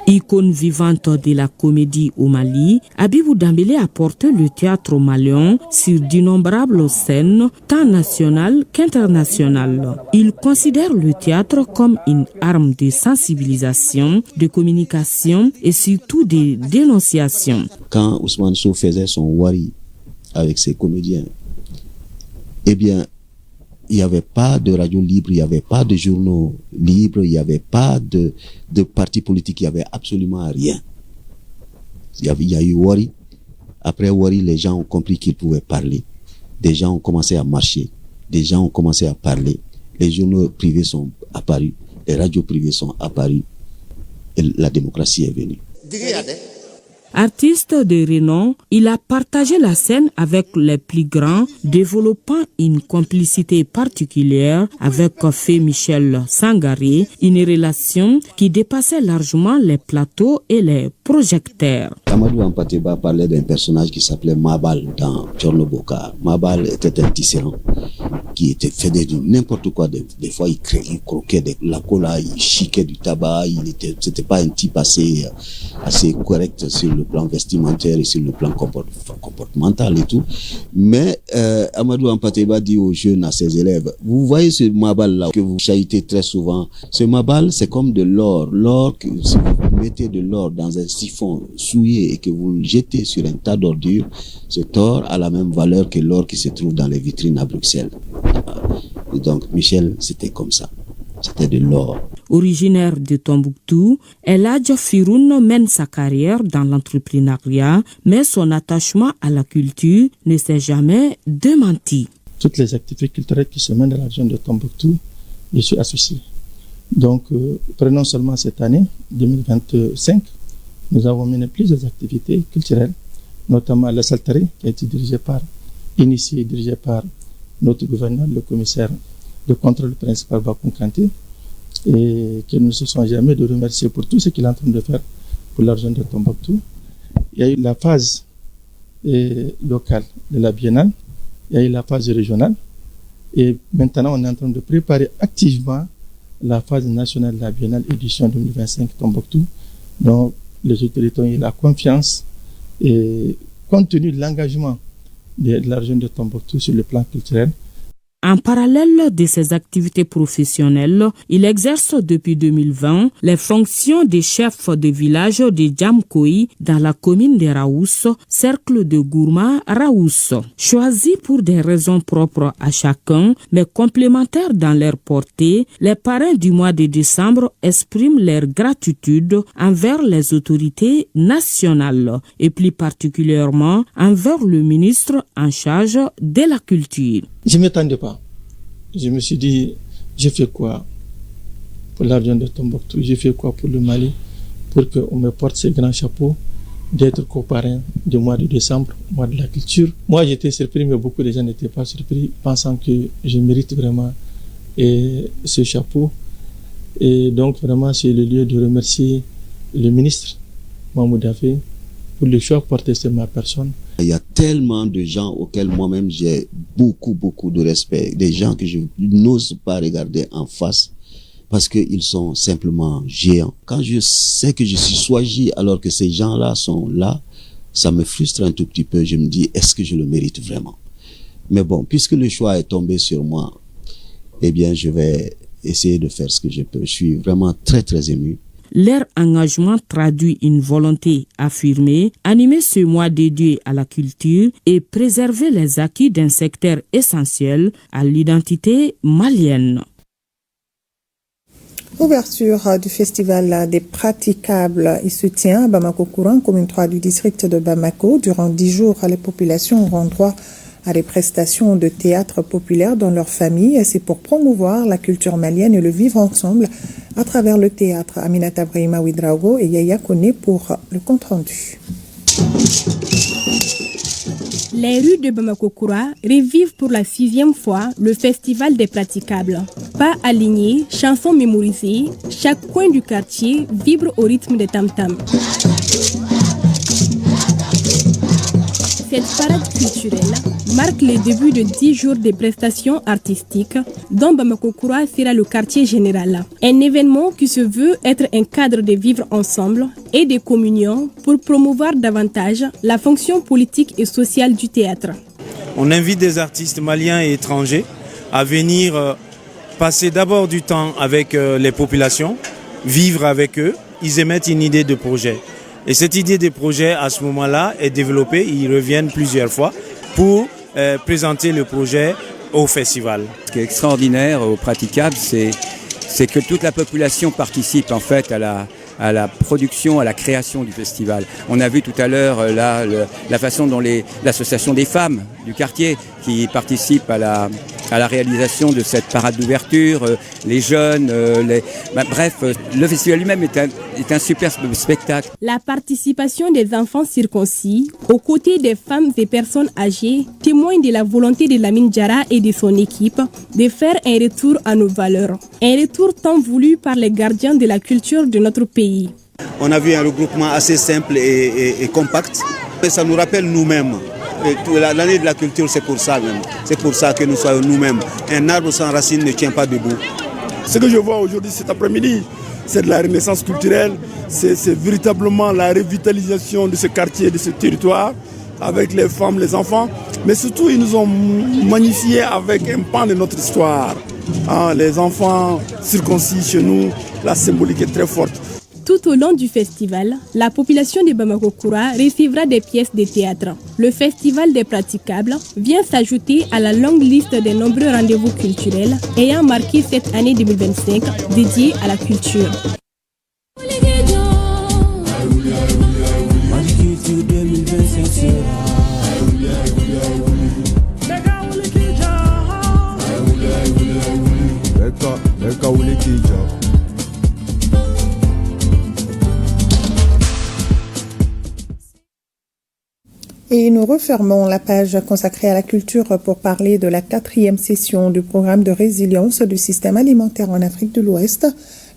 Speaker 18: Icône vivante de la comédie au Mali, Abibou Dambélé a porté le théâtre malien sur d'innombrables scènes, tant nationales qu'internationales. Il considère le théâtre comme une arme de sensibilisation, de communication et surtout de dénonciation.
Speaker 19: Quand Ousmane Sow faisait son wari avec ses comédiens, eh bien, il n'y avait pas de radio libre, il n'y avait pas de journaux libres, il n'y avait pas de partis politiques, il n'y avait absolument rien. Il y a eu Wari. Après Wari, les gens ont compris qu'ils pouvaient parler. Des gens ont commencé à marcher. Des gens ont commencé à parler. Les journaux privés sont apparus. Les radios privées sont apparues. Et la démocratie est venue.
Speaker 18: Artiste de renom, il a partagé la scène avec les plus grands, développant une complicité particulière avec Fé Michel Sangaré, une relation qui dépassait largement les plateaux et les projecteurs.
Speaker 19: Amadou Ampateba parlait d'un personnage qui s'appelait Mabal dans Tchornoboka. Mabal était un tisserand qui était fait de n'importe quoi. Des fois, il croquait de la cola, il chiquait du tabac. C'était pas un type assez correct sur le plan vestimentaire et sur le plan comportemental et tout. Mais Amadou Ampateba dit aux jeunes, à ses élèves, vous voyez ce Mabal-là que vous chahutez très souvent. Ce Mabal, c'est comme de l'or. L'or, si vous mettez de l'or dans un siphon souillé et que vous le jetez sur un tas d'ordures, cet or a la même valeur que l'or qui se trouve dans les vitrines à Bruxelles. Et donc Michel, c'était comme ça. C'était de l'or.
Speaker 18: Originaire de Tombouctou, Eladj Firoun mène sa carrière dans l'entrepreneuriat, mais son attachement à la culture ne s'est jamais démenti.
Speaker 20: Toutes les activités culturelles qui se mènent dans la région de Tombouctou, je suis associé. Donc, prenons seulement cette année, 2025, nous avons mené plusieurs activités culturelles, notamment la Saltaré, qui a été initiée et dirigée par notre gouverneur, le commissaire de contrôle principal Bakoum Kanté, et qui ne se sont jamais de remercier pour tout ce qu'il est en train de faire pour la région de Tombouctou. Il y a eu la phase locale de la biennale, il y a eu la phase régionale, et maintenant on est en train de préparer activement la phase nationale de la biennale édition 2025 Tombouctou. Donc les autorités ont eu la confiance et compte tenu de l'engagement de la région de Tombouctou sur le plan culturel.
Speaker 18: En parallèle de ses activités professionnelles, il exerce depuis 2020 les fonctions de chef de village de Djamkoui dans la commune de Raous, cercle de Gourma Raous. Choisis pour des raisons propres à chacun, mais complémentaires dans leur portée, les parrains du mois de décembre expriment leur gratitude envers les autorités nationales et plus particulièrement envers le ministre en charge de la culture.
Speaker 20: Je ne m'attendais pas. Je me suis dit, j'ai fait quoi pour la région de Tombouctou, j'ai fait quoi pour le Mali, pour qu'on me porte ces grands chapeaux d'être coparrain du mois de décembre, mois de la culture. Moi, j'étais surpris, mais beaucoup de gens n'étaient pas surpris, pensant que je mérite vraiment ce chapeau. Et donc, vraiment, c'est le lieu de remercier le ministre, Mahmoud Dafé, pour le choix porté sur ma personne.
Speaker 19: Il y a tellement de gens auxquels moi-même j'ai beaucoup de respect, des gens que je n'ose pas regarder en face parce qu'ils sont simplement géants. Quand je sais que je suis Swahili alors que ces gens-là sont là, ça me frustre un tout petit peu. Je me dis, est-ce que je le mérite vraiment? Mais bon, puisque le choix est tombé sur moi, eh bien, je vais essayer de faire ce que je peux. Je suis vraiment très, très ému.
Speaker 18: Leur engagement traduit une volonté affirmée, animer ce mois dédié à la culture et préserver les acquis d'un secteur essentiel à l'identité malienne.
Speaker 1: Ouverture du festival des praticables. Il se tient à Bamako-Kouran, commune 3 du district de Bamako. Durant 10 jours, les populations auront droit à des prestations de théâtre populaire dans leur famille. C'est pour promouvoir la culture malienne et le vivre ensemble à travers le théâtre. Aminata Brahima Ouidraogo et Yaya Kone pour le compte-rendu.
Speaker 21: Les rues de Bamako-Koura revivent pour la 6e fois le festival des praticables. Pas alignés, chansons mémorisées, chaque coin du quartier vibre au rythme des tam-tams. Cette parade culturelle marque le début de 10 jours de prestations artistiques dont Bamako-Koura sera le quartier général. Un événement qui se veut être un cadre de vivre ensemble et de communion pour promouvoir davantage la fonction politique et sociale du théâtre.
Speaker 22: On invite des artistes maliens et étrangers à venir passer d'abord du temps avec les populations, vivre avec eux. Ils émettent une idée de projet. Et cette idée de projet, à ce moment-là, est développée. Ils reviennent plusieurs fois pour présenter le projet au festival.
Speaker 23: Ce qui est extraordinaire au Praticable, c'est que toute la population participe en fait à la production, à la création du festival. On a vu tout à l'heure la façon dont l'association des femmes du quartier qui participent à la réalisation de cette parade d'ouverture, les jeunes, bref, le festival lui-même est un super spectacle.
Speaker 21: La participation des enfants circoncis, aux côtés des femmes et personnes âgées, témoigne de la volonté de Lamine Diarra et de son équipe de faire un retour à nos valeurs. Un retour tant voulu par les gardiens de la culture de notre pays.
Speaker 24: On a vu un regroupement assez simple et compact. Et ça nous rappelle nous-mêmes. L'année de la culture, c'est pour ça même. C'est pour ça que nous soyons nous-mêmes. Un arbre sans racines ne tient pas debout.
Speaker 15: Ce que je vois aujourd'hui, cet après-midi, c'est de la renaissance culturelle. C'est véritablement la revitalisation de ce quartier, de ce territoire, avec les femmes, les enfants. Mais surtout, ils nous ont magnifié avec un pan de notre histoire. Les enfants circoncis chez nous, la symbolique est très forte.
Speaker 21: Tout au long du festival, la population de Bamako-Koura recevra des pièces de théâtre. Le festival des praticables vient s'ajouter à la longue liste des nombreux rendez-vous culturels ayant marqué cette année 2025 dédiée à la culture.
Speaker 1: Et nous refermons la page consacrée à la culture pour parler de la 4e session du programme de résilience du système alimentaire en Afrique de l'Ouest.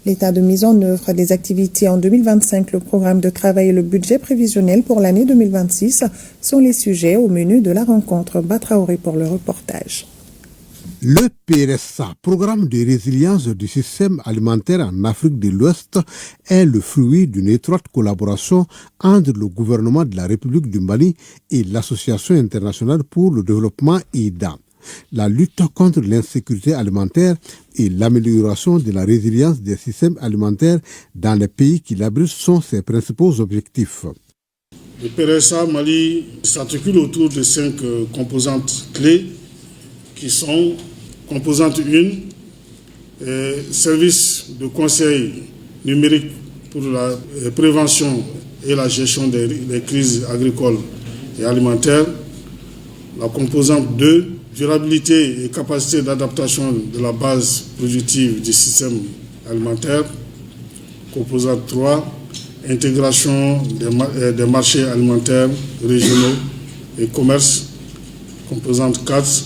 Speaker 1: L'état de mise en œuvre des activités en 2025, le programme de travail et le budget prévisionnel pour l'année 2026 sont les sujets au menu de la rencontre. Batraoré pour le reportage.
Speaker 25: Le PRSA, Programme de résilience du système alimentaire en Afrique de l'Ouest, est le fruit d'une étroite collaboration entre le gouvernement de la République du Mali et l'Association internationale pour le développement IDA. La lutte contre l'insécurité alimentaire et l'amélioration de la résilience des systèmes alimentaires dans les pays qui l'abritent sont ses principaux objectifs.
Speaker 26: Le PRSA Mali s'articule autour de 5 composantes clés qui sont composante 1, service de conseil numérique pour la prévention et la gestion des crises agricoles et alimentaires. La composante 2, durabilité et capacité d'adaptation de la base productive du système alimentaire. Composante 3, intégration des marchés alimentaires régionaux et commerce. Composante 4,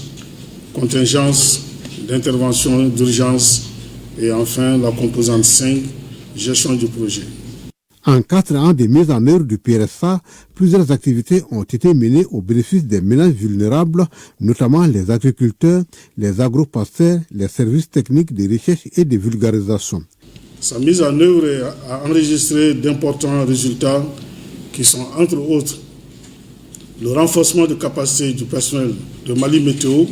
Speaker 26: contingence d'intervention d'urgence et enfin la composante 5, gestion du projet.
Speaker 25: En 4 ans de mise en œuvre du PRSA, plusieurs activités ont été menées au bénéfice des ménages vulnérables, notamment les agriculteurs, les agropasteurs, les services techniques de recherche et de vulgarisation.
Speaker 26: Sa mise en œuvre a enregistré d'importants résultats qui sont entre autres le renforcement de capacités du personnel de Mali Météo,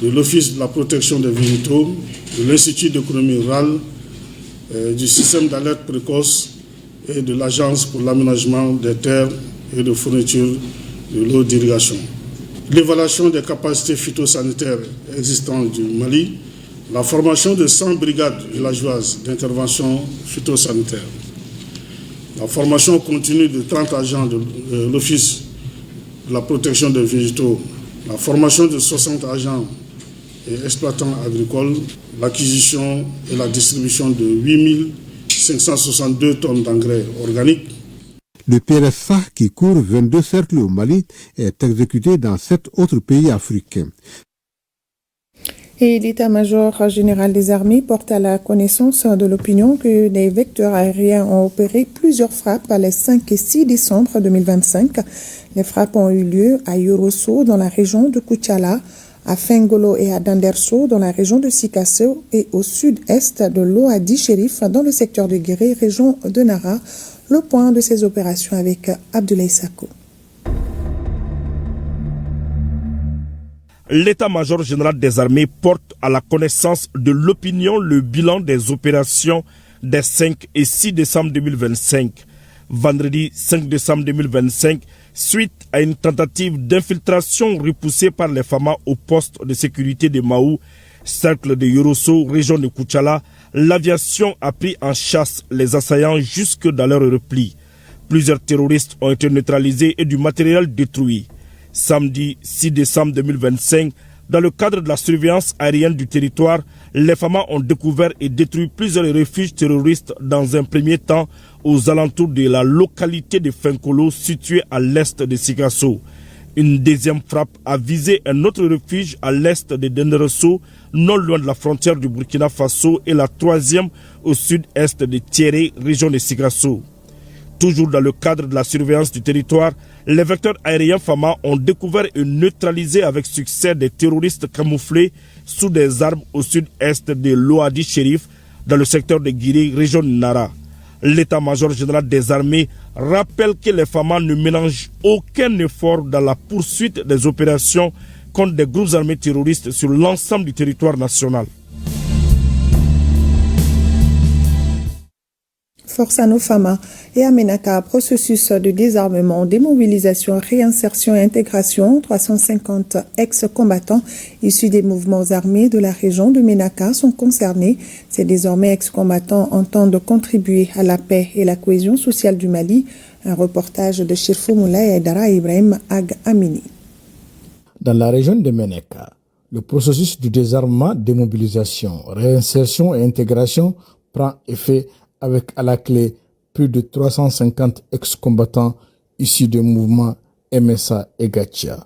Speaker 26: de l'Office de la protection des végétaux, de l'Institut d'économie rurale, du système d'alerte précoce et de l'Agence pour l'aménagement des terres et de fourniture de l'eau d'irrigation. L'évaluation des capacités phytosanitaires existantes du Mali, la formation de 100 brigades villageoises d'intervention phytosanitaire, la formation continue de 30 agents de l'Office de la protection des végétaux, la formation de 60 agents et exploitants agricoles, l'acquisition et la distribution de 8562 tonnes d'engrais organiques.
Speaker 25: Le PRSA, qui court 22 cercles au Mali, est exécuté dans 7 autres pays africains.
Speaker 1: Et l'état-major général des armées porte à la connaissance de l'opinion que des vecteurs aériens ont opéré plusieurs frappes les 5 et 6 décembre 2025. Les frappes ont eu lieu à Yorosso, dans la région de Koutiala, à Fengolo et à Danderso, dans la région de Sikasso, et au sud-est de l'Oadi Chérif, dans le secteur de Guéré, région de Nara. Le point de ces opérations avec Abdoulaye Sako.
Speaker 2: L'état-major général des armées porte à la connaissance de l'opinion le bilan des opérations des 5 et 6 décembre 2025. Vendredi 5 décembre 2025, suite à une tentative d'infiltration repoussée par les FAMA au poste de sécurité de Maou, cercle de Yorosso, région de Koutiala, l'aviation a pris en chasse les assaillants jusque dans leur repli. Plusieurs terroristes ont été neutralisés et du matériel détruit. Samedi 6 décembre 2025, dans le cadre de la surveillance aérienne du territoire, les FAMA ont découvert et détruit plusieurs refuges terroristes dans un premier temps aux alentours de la localité de Fenkolo située à l'est de Sikasso. Une deuxième frappe a visé un autre refuge à l'est de Denderesso, non loin de la frontière du Burkina Faso, et la troisième au sud-est de Thierry, région de Sikasso. Toujours dans le cadre de la surveillance du territoire, les vecteurs aériens FAMA ont découvert et neutralisé avec succès des terroristes camouflés sous des arbres au sud-est de l'Oadi Chérif, dans le secteur de Guiri, région de Nara. L'état-major général des armées rappelle que les FAMA ne ménagent aucun effort dans la poursuite des opérations contre des groupes armés terroristes sur l'ensemble du territoire national.
Speaker 1: Force à nos FAMA et à Ménaka, processus de désarmement, démobilisation, réinsertion et intégration. 350 ex-combattants issus des mouvements armés de la région de Ménaka sont concernés. Ces désormais ex-combattants entendent contribuer à la paix et la cohésion sociale du Mali. Un reportage de Chirfou Moulay et Dara Ibrahim Ag Amini.
Speaker 8: Dans la région de Ménaka, le processus de désarmement, démobilisation, réinsertion et intégration prend effet avec à la clé plus de 350 ex-combattants issus des mouvements MSA et Gatia,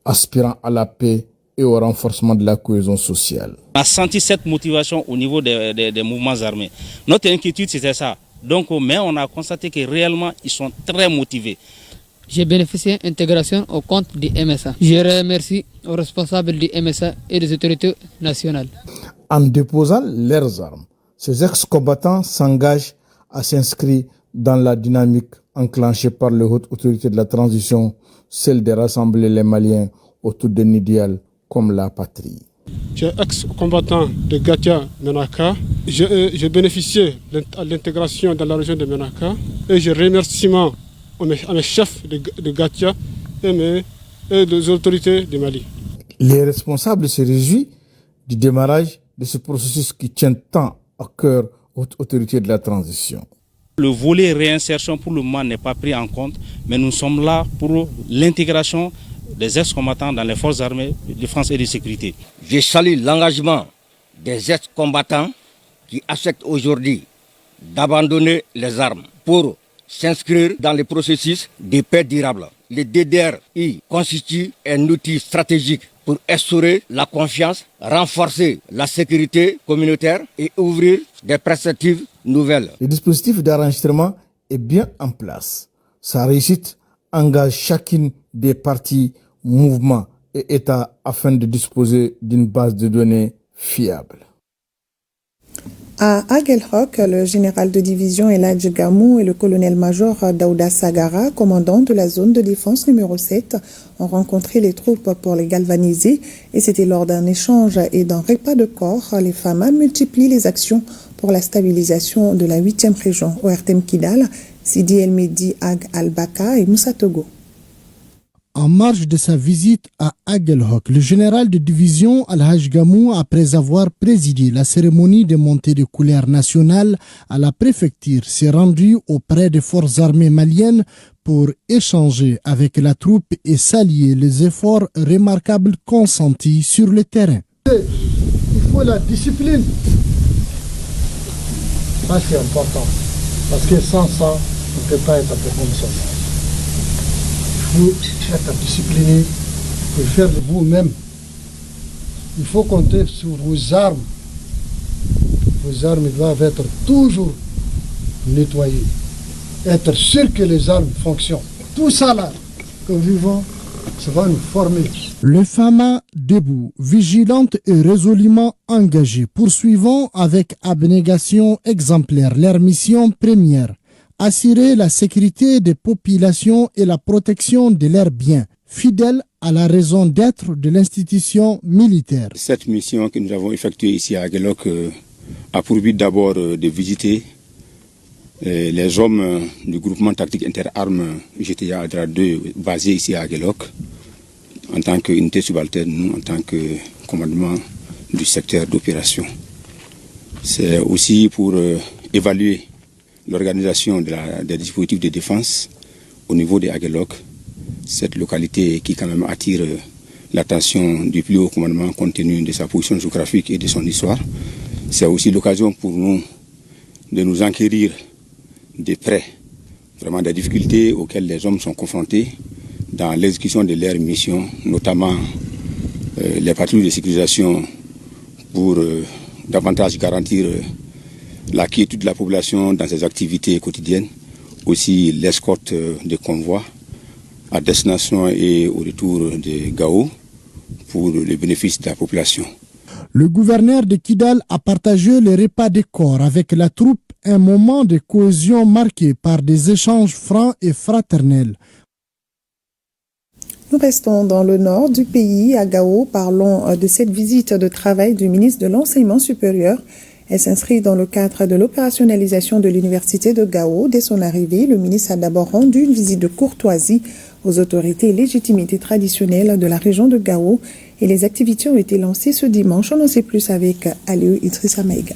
Speaker 8: aspirant à la paix et au renforcement de la cohésion sociale.
Speaker 3: On a senti cette motivation au niveau des mouvements armés. Notre inquiétude, c'était ça. Donc, mais on a constaté que réellement, ils sont très motivés.
Speaker 4: J'ai bénéficié d'intégration au compte du MSA. Je remercie aux responsables du MSA et des autorités nationales.
Speaker 8: En déposant leurs armes, ces ex-combattants s'engagent à s'inscrire dans la dynamique enclenchée par les hautes autorités de la transition, celle de rassembler les Maliens autour d'un idéal comme la patrie.
Speaker 5: Je suis ex-combattant de Gatia Menaka. J'ai bénéficié de l'intégration dans la région de Menaka et je remercie à mes chefs de Gatia et des autorités du Mali.
Speaker 8: Les responsables se réjouissent du démarrage de ce processus qui tient tant à cœur aux autorités de la transition.
Speaker 3: Le volet réinsertion pour le moment n'est pas pris en compte, mais nous sommes là pour l'intégration des ex-combattants dans les forces armées de défense et de sécurité.
Speaker 6: Je salue l'engagement des ex-combattants qui acceptent aujourd'hui d'abandonner les armes pour s'inscrire dans le processus de paix durable. Le DDRI constitue un outil stratégique pour instaurer la confiance, renforcer la sécurité communautaire et ouvrir des perspectives nouvelles.
Speaker 8: Le dispositif d'enregistrement est bien en place. Sa réussite engage chacune des parties, mouvements et États afin de disposer d'une base de données fiable.
Speaker 1: À Aguelhok, le général de division Eladj Gamou et le colonel-major Daouda Sagara, commandant de la zone de défense numéro 7, ont rencontré les troupes pour les galvaniser et c'était lors d'un échange et d'un repas de corps. Les FAMA multiplient les actions pour la stabilisation de la 8e région. ORTM Kidal, Sidi El Medi Ag Al-Baka et Moussa Togo.
Speaker 25: En marge de sa visite à Aguelhok, le général de division Al-Haj Gamou, après avoir présidé la cérémonie de montée de couleur nationale à la préfecture, s'est rendu auprès des forces armées maliennes pour échanger avec la troupe et saluer les efforts remarquables consentis sur le terrain. Il faut la discipline. Ça c'est important, parce que sans ça, on ne peut pas être comme ça. Il faut être discipliné, il faut faire de vous-même. Il faut compter sur vos armes. Vos armes doivent être toujours nettoyées. Être sûr que les armes fonctionnent. Tout ça là que nous vivons, ça va nous former.
Speaker 8: Les FAMA debout, vigilantes et résolument engagées, poursuivant avec abnégation exemplaire leur mission première. Assurer la sécurité des populations et la protection de leurs biens, fidèles à la raison d'être de l'institution militaire.
Speaker 7: Cette mission que nous avons effectuée ici à Aguelhok a pour but d'abord de visiter les hommes du groupement tactique interarmes GTA Adra 2 basé ici à Aguelhok en tant qu'unité subalterne, nous en tant que commandement du secteur d'opération. C'est aussi pour évaluer l'organisation des dispositifs de défense au niveau de Aguelhok, cette localité qui quand même attire l'attention du plus haut commandement compte tenu de sa position géographique et de son histoire. C'est aussi l'occasion pour nous de nous enquérir de près vraiment des difficultés auxquelles les hommes sont confrontés dans l'exécution de leurs missions, notamment les patrouilles de sécurisation pour davantage garantir la quiétude de la population dans ses activités quotidiennes, aussi l'escorte des convois à destination et au retour de Gao pour le bénéfice de la population.
Speaker 8: Le gouverneur de Kidal a partagé le repas de corps avec la troupe, un moment de cohésion marqué par des échanges francs et fraternels.
Speaker 1: Nous restons dans le nord du pays, à Gao. Parlons de cette visite de travail du ministre de l'Enseignement supérieur. Elle s'inscrit dans le cadre de l'opérationnalisation de l'université de Gao. Dès son arrivée, le ministre a d'abord rendu une visite de courtoisie aux autorités et légitimités traditionnelles de la région de Gao et les activités ont été lancées ce dimanche. On en sait plus avec Aliou Idrissa Maïga.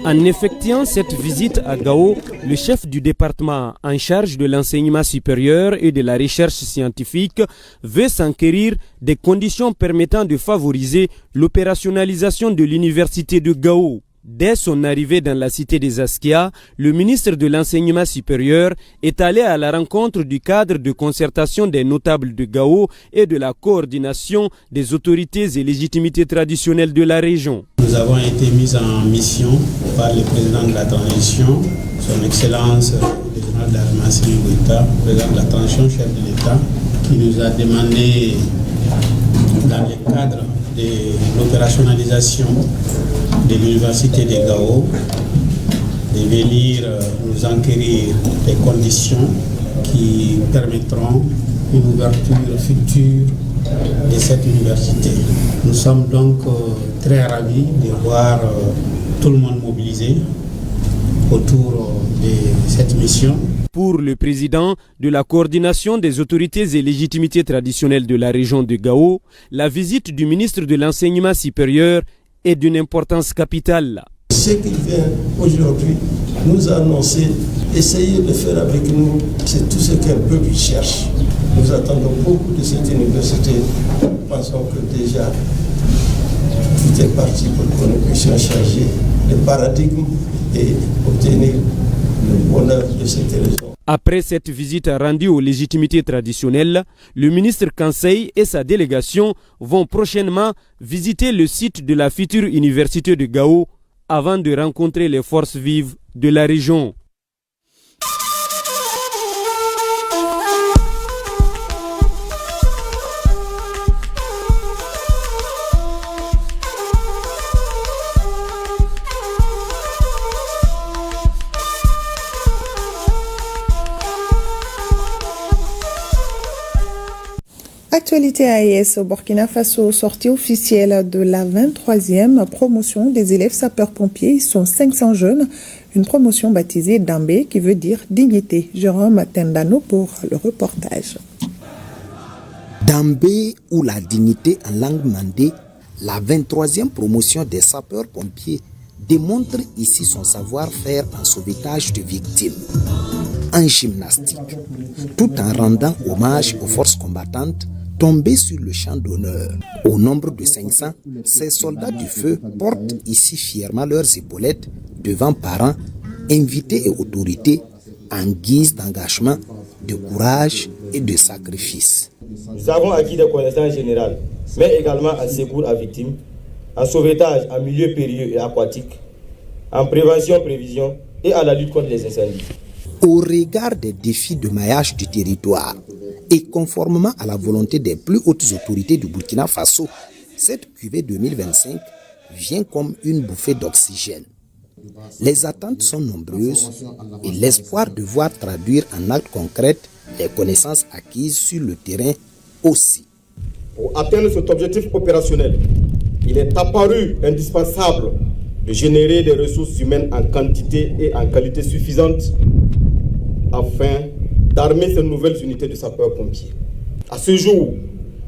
Speaker 9: En effectuant cette visite à Gao, le chef du département en charge de l'enseignement supérieur et de la recherche scientifique veut s'enquérir des conditions permettant de favoriser l'opérationnalisation de l'université de Gao. Dès son arrivée dans la cité des Askia, le ministre de l'Enseignement supérieur est allé à la rencontre du cadre de concertation des notables de Gao et de la coordination des autorités et légitimités traditionnelles de la région.
Speaker 10: Nous avons été mis en mission par le président de la transition, son Excellence le général d'armée Assimi Goïta, président de la transition, chef de l'État, qui nous a demandé, dans le cadre de l'opérationnalisation de l'université de Gao, de venir nous enquérir des conditions qui permettront une ouverture future de cette université. Nous sommes donc très ravis de voir tout le monde mobilisé autour de cette mission.
Speaker 9: Pour le président de la coordination des autorités et légitimités traditionnelles de la région de Gao, la visite du ministre de l'Enseignement supérieur est d'une importance capitale.
Speaker 11: Ce qu'il vient aujourd'hui nous annoncer, essayer de faire avec nous, c'est tout ce qu'un peuple cherche. Nous attendons beaucoup de cette université. Nous pensons que déjà tout est parti pour que nous puissions changer le paradigme et obtenir le bonheur de cette région.
Speaker 9: Après cette visite rendue aux légitimités traditionnelles, le ministre Kansei et sa délégation vont prochainement visiter le site de la future université de Gao avant de rencontrer les forces vives de la région.
Speaker 1: Actualité AES au Burkina Faso, sortie officielle de la 23e promotion des élèves sapeurs-pompiers. Ils sont 500 jeunes. Une promotion baptisée Dambé qui veut dire dignité. Jérôme Tendano pour le reportage.
Speaker 12: Dambé ou la dignité en langue mandé, la 23e promotion des sapeurs-pompiers démontre ici son savoir-faire en sauvetage de victimes, en gymnastique, tout en rendant hommage aux forces combattantes tombées sur le champ d'honneur. Au nombre de 500, ces soldats du feu portent ici fièrement leurs épaulettes devant parents, invités et autorités en guise d'engagement, de courage et de sacrifice.
Speaker 13: Nous avons acquis des connaissances générales, mais également en secours à victimes, en sauvetage en milieu périlleux et aquatique, en prévention-prévision et à la lutte contre les incendies.
Speaker 12: Au regard des défis de maillage du territoire et conformément à la volonté des plus hautes autorités du Burkina Faso, cette cuvée 2025 vient comme une bouffée d'oxygène. Les attentes sont nombreuses et l'espoir de voir traduire en actes concrets les connaissances acquises sur le terrain aussi.
Speaker 13: Pour atteindre cet objectif opérationnel, il est apparu indispensable de générer des ressources humaines en quantité et en qualité suffisante afin d'armer ces nouvelles unités de sapeurs-pompiers. À ce jour,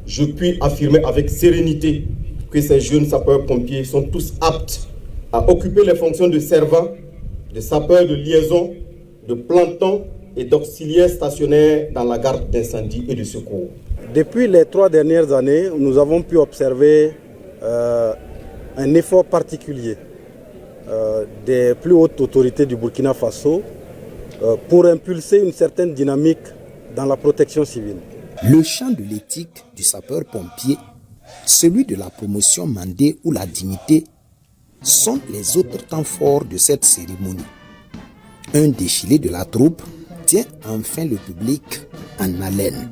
Speaker 13: je puis affirmer avec sérénité que ces jeunes sapeurs-pompiers sont tous aptes à occuper les fonctions de servants, de sapeurs de liaison, de plantons et d'auxiliaires stationnaires dans la garde d'incendie et de secours. Depuis les 3 dernières années, nous avons pu observer un effort particulier des plus hautes autorités du Burkina Faso pour impulser une certaine dynamique dans la protection civile.
Speaker 12: Le champ de l'éthique du sapeur-pompier, celui de la promotion mandée ou la dignité, sont les autres temps forts de cette cérémonie. Un défilé de la troupe tient enfin le public en haleine.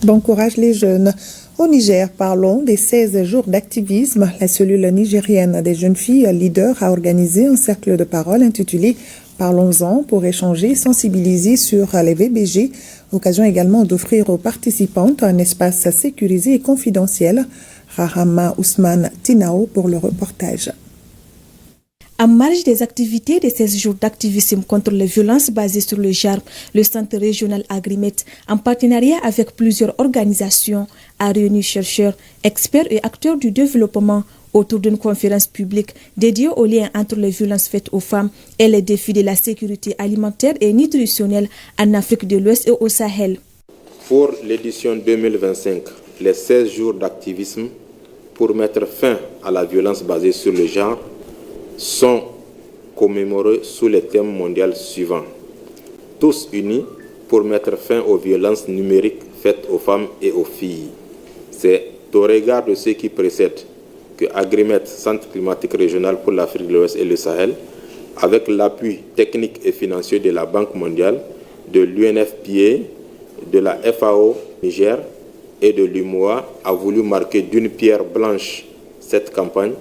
Speaker 1: Bon courage les jeunes. Au Niger, parlons des 16 jours d'activisme. La cellule nigérienne des jeunes filles leaders a organisé un cercle de parole intitulé « Parlons-en » pour échanger et sensibiliser sur les VBG. Occasion également d'offrir aux participantes un espace sécurisé et confidentiel. Rahama Ousmane Tinao pour le reportage.
Speaker 14: En marge des activités de 16 jours d'activisme contre les violences basées sur le genre, le Centre régional Agrimet, en partenariat avec plusieurs organisations, a réuni chercheurs, experts et acteurs du développement autour d'une conférence publique dédiée au lien entre les violences faites aux femmes et les défis de la sécurité alimentaire et nutritionnelle en Afrique de l'Ouest et au Sahel.
Speaker 16: Pour l'édition 2025, les 16 jours d'activisme pour mettre fin à la violence basée sur le genre sont commémorés sous le thème mondial suivant. Tous unis pour mettre fin aux violences numériques faites aux femmes et aux filles. C'est au regard de ce qui précède que Agrimet, Centre climatique régional pour l'Afrique de l'Ouest et le Sahel, avec l'appui technique et financier de la Banque mondiale, de l'UNFPA, de la FAO Niger et de l'UMOA, a voulu marquer d'une pierre blanche cette campagne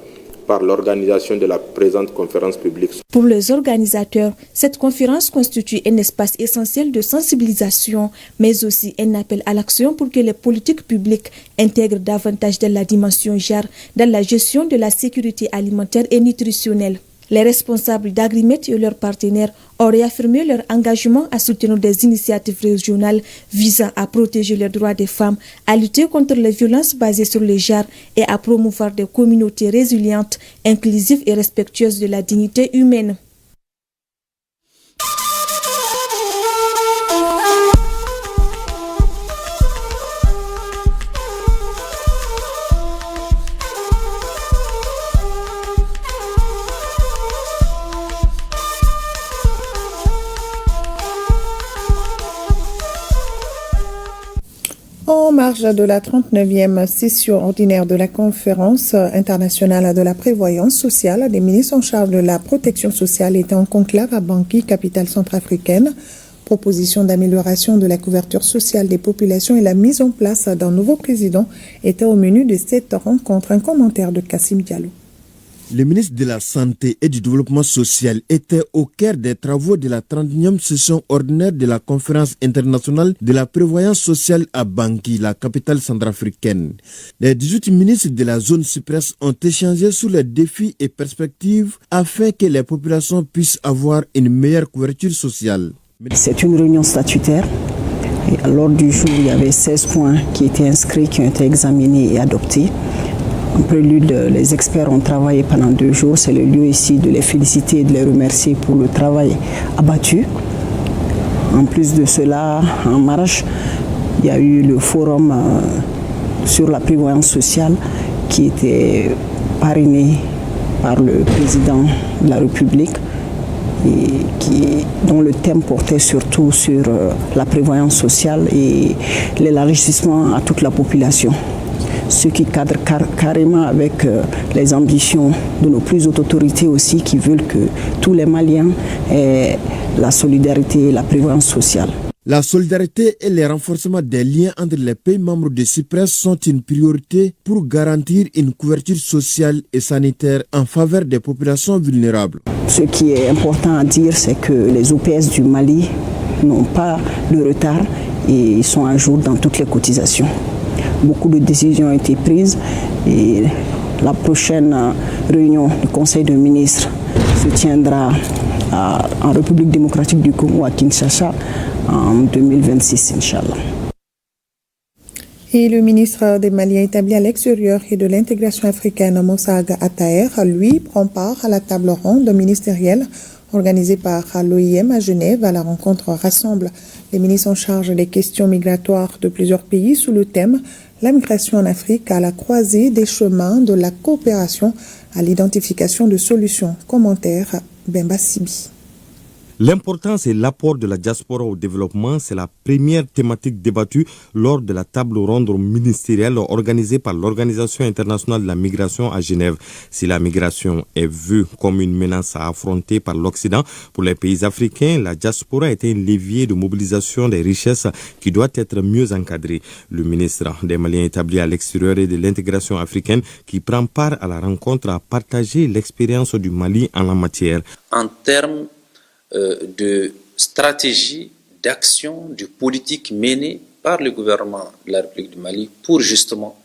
Speaker 16: par l'organisation de la présente conférence publique.
Speaker 14: Pour les organisateurs, cette conférence constitue un espace essentiel de sensibilisation, mais aussi un appel à l'action pour que les politiques publiques intègrent davantage de la dimension genre dans la gestion de la sécurité alimentaire et nutritionnelle. Les responsables d'Agrimet et leurs partenaires ont réaffirmé leur engagement à soutenir des initiatives régionales visant à protéger les droits des femmes, à lutter contre les violences basées sur le genre et à promouvoir des communautés résilientes, inclusives et respectueuses de la dignité humaine.
Speaker 1: En marge de la 39e session ordinaire de la Conférence internationale de la prévoyance sociale, des ministres en charge de la protection sociale étaient en conclave à Bangui, capitale centrafricaine. Proposition d'amélioration de la couverture sociale des populations et la mise en place d'un nouveau président étaient au menu de cette rencontre. Un commentaire de Kassim Diallo.
Speaker 17: Le ministre de la Santé et du Développement social était au cœur des travaux de la 31e session ordinaire de la Conférence internationale de la prévoyance sociale à Bangui, la capitale centrafricaine. Les 18 ministres de la zone cypresse ont échangé sur les défis et perspectives afin que les populations puissent avoir une meilleure couverture sociale.
Speaker 18: C'est une réunion statutaire. Et à l'ordre du jour, il y avait 16 points qui étaient inscrits, qui ont été examinés et adoptés. En prélude, les experts ont travaillé pendant 2 jours. C'est le lieu ici de les féliciter et de les remercier pour le travail abattu. En plus de cela, en marge, il y a eu le forum sur la prévoyance sociale qui était parrainé par le président de la République et dont le thème portait surtout sur la prévoyance sociale et l'élargissement à toute la population. Ce qui cadre carrément avec les ambitions de nos plus hautes autorités aussi qui veulent que tous les Maliens aient la solidarité et la prévoyance sociale.
Speaker 17: La solidarité et le renforcement des liens entre les pays membres de Cyprus sont une priorité pour garantir une couverture sociale et sanitaire en faveur des populations vulnérables.
Speaker 18: Ce qui est important à dire, c'est que les OPS du Mali n'ont pas de retard et ils sont à jour dans toutes les cotisations. Beaucoup de décisions ont été prises et la prochaine réunion du Conseil de ministres se tiendra en République démocratique du Congo à Kinshasa en 2026, Inch'Allah.
Speaker 1: Et le ministre des Maliens établi à l'extérieur et de l'intégration africaine, Moussa Attaher, lui, prend part à la table ronde ministérielle organisée par l'OIM à Genève. La rencontre rassemble les ministres en charge des questions migratoires de plusieurs pays sous le thème « La migration en Afrique à la croisée des chemins de la coopération à l'identification de solutions ». Commentaire Bemba Sibi.
Speaker 17: L'importance et l'apport de la diaspora au développement, c'est la première thématique débattue lors de la table ronde ministérielle organisée par l'Organisation internationale de la migration à Genève. Si la migration est vue comme une menace à affronter par l'Occident, pour les pays africains, la diaspora est un levier de mobilisation des richesses qui doit être mieux encadré. Le ministre des Maliens établi à l'extérieur et de l'intégration africaine qui prend part à la rencontre a partagé l'expérience du Mali en la matière.
Speaker 19: En termes de stratégie, d'action, de politique menée par le gouvernement de la République du Mali pour justement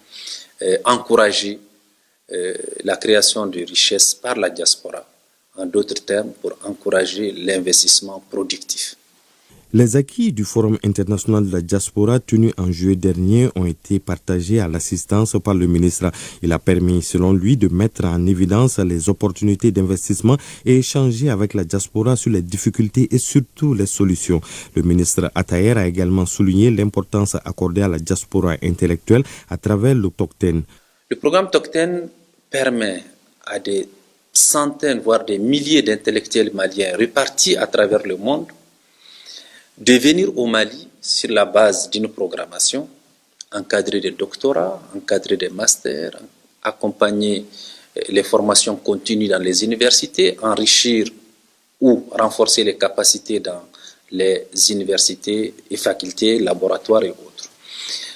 Speaker 19: encourager la création de richesses par la diaspora. En d'autres termes, pour encourager l'investissement productif.
Speaker 17: Les acquis du Forum international de la diaspora tenu en juillet dernier ont été partagés à l'assistance par le ministre. Il a permis, selon lui, de mettre en évidence les opportunités d'investissement et échanger avec la diaspora sur les difficultés et surtout les solutions. Le ministre Attaher a également souligné l'importance accordée à la diaspora intellectuelle à travers le Tocten.
Speaker 19: Le programme Tocten permet à des centaines, voire des milliers d'intellectuels maliens répartis à travers le monde de venir au Mali sur la base d'une programmation, encadrer des doctorats, encadrer des masters, accompagner les formations continues dans les universités, enrichir ou renforcer les capacités dans les universités et facultés, laboratoires et autres.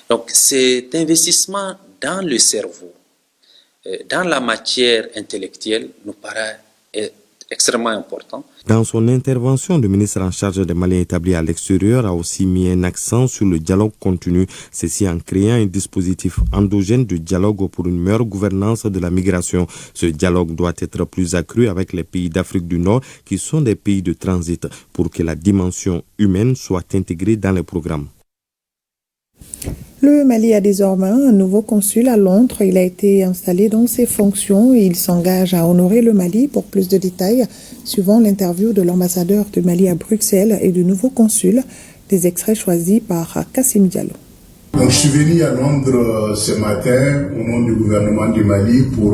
Speaker 19: Donc cet investissement dans le cerveau, dans la matière intellectuelle, nous paraît extrêmement important.
Speaker 17: Dans son intervention, le ministre en charge des Maliens établis à l'extérieur a aussi mis un accent sur le dialogue continu, ceci en créant un dispositif endogène de dialogue pour une meilleure gouvernance de la migration. Ce dialogue doit être plus accru avec les pays d'Afrique du Nord qui sont des pays de transit pour que la dimension humaine soit intégrée dans les programmes.
Speaker 1: Le Mali a désormais un nouveau consul à Londres. Il a été installé dans ses fonctions et il s'engage à honorer le Mali. Pour plus de détails, suivant l'interview de l'ambassadeur du Mali à Bruxelles et du nouveau consul, des extraits choisis par Kassim Diallo.
Speaker 20: Donc, je suis venu à Londres ce matin au nom du gouvernement du Mali pour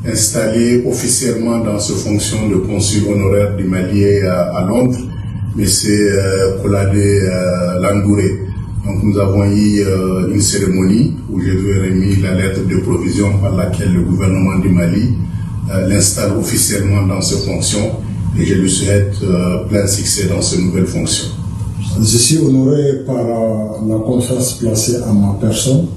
Speaker 20: installer officiellement dans ses fonctions de consul honoraire du Mali à Londres, M. Kolade Langouré. Donc nous avons eu une cérémonie où je lui ai remis la lettre de provision par laquelle le gouvernement du Mali l'installe officiellement dans ses fonctions et je lui souhaite plein succès dans ses nouvelles fonctions.
Speaker 22: Je suis honoré par la confiance placée en ma personne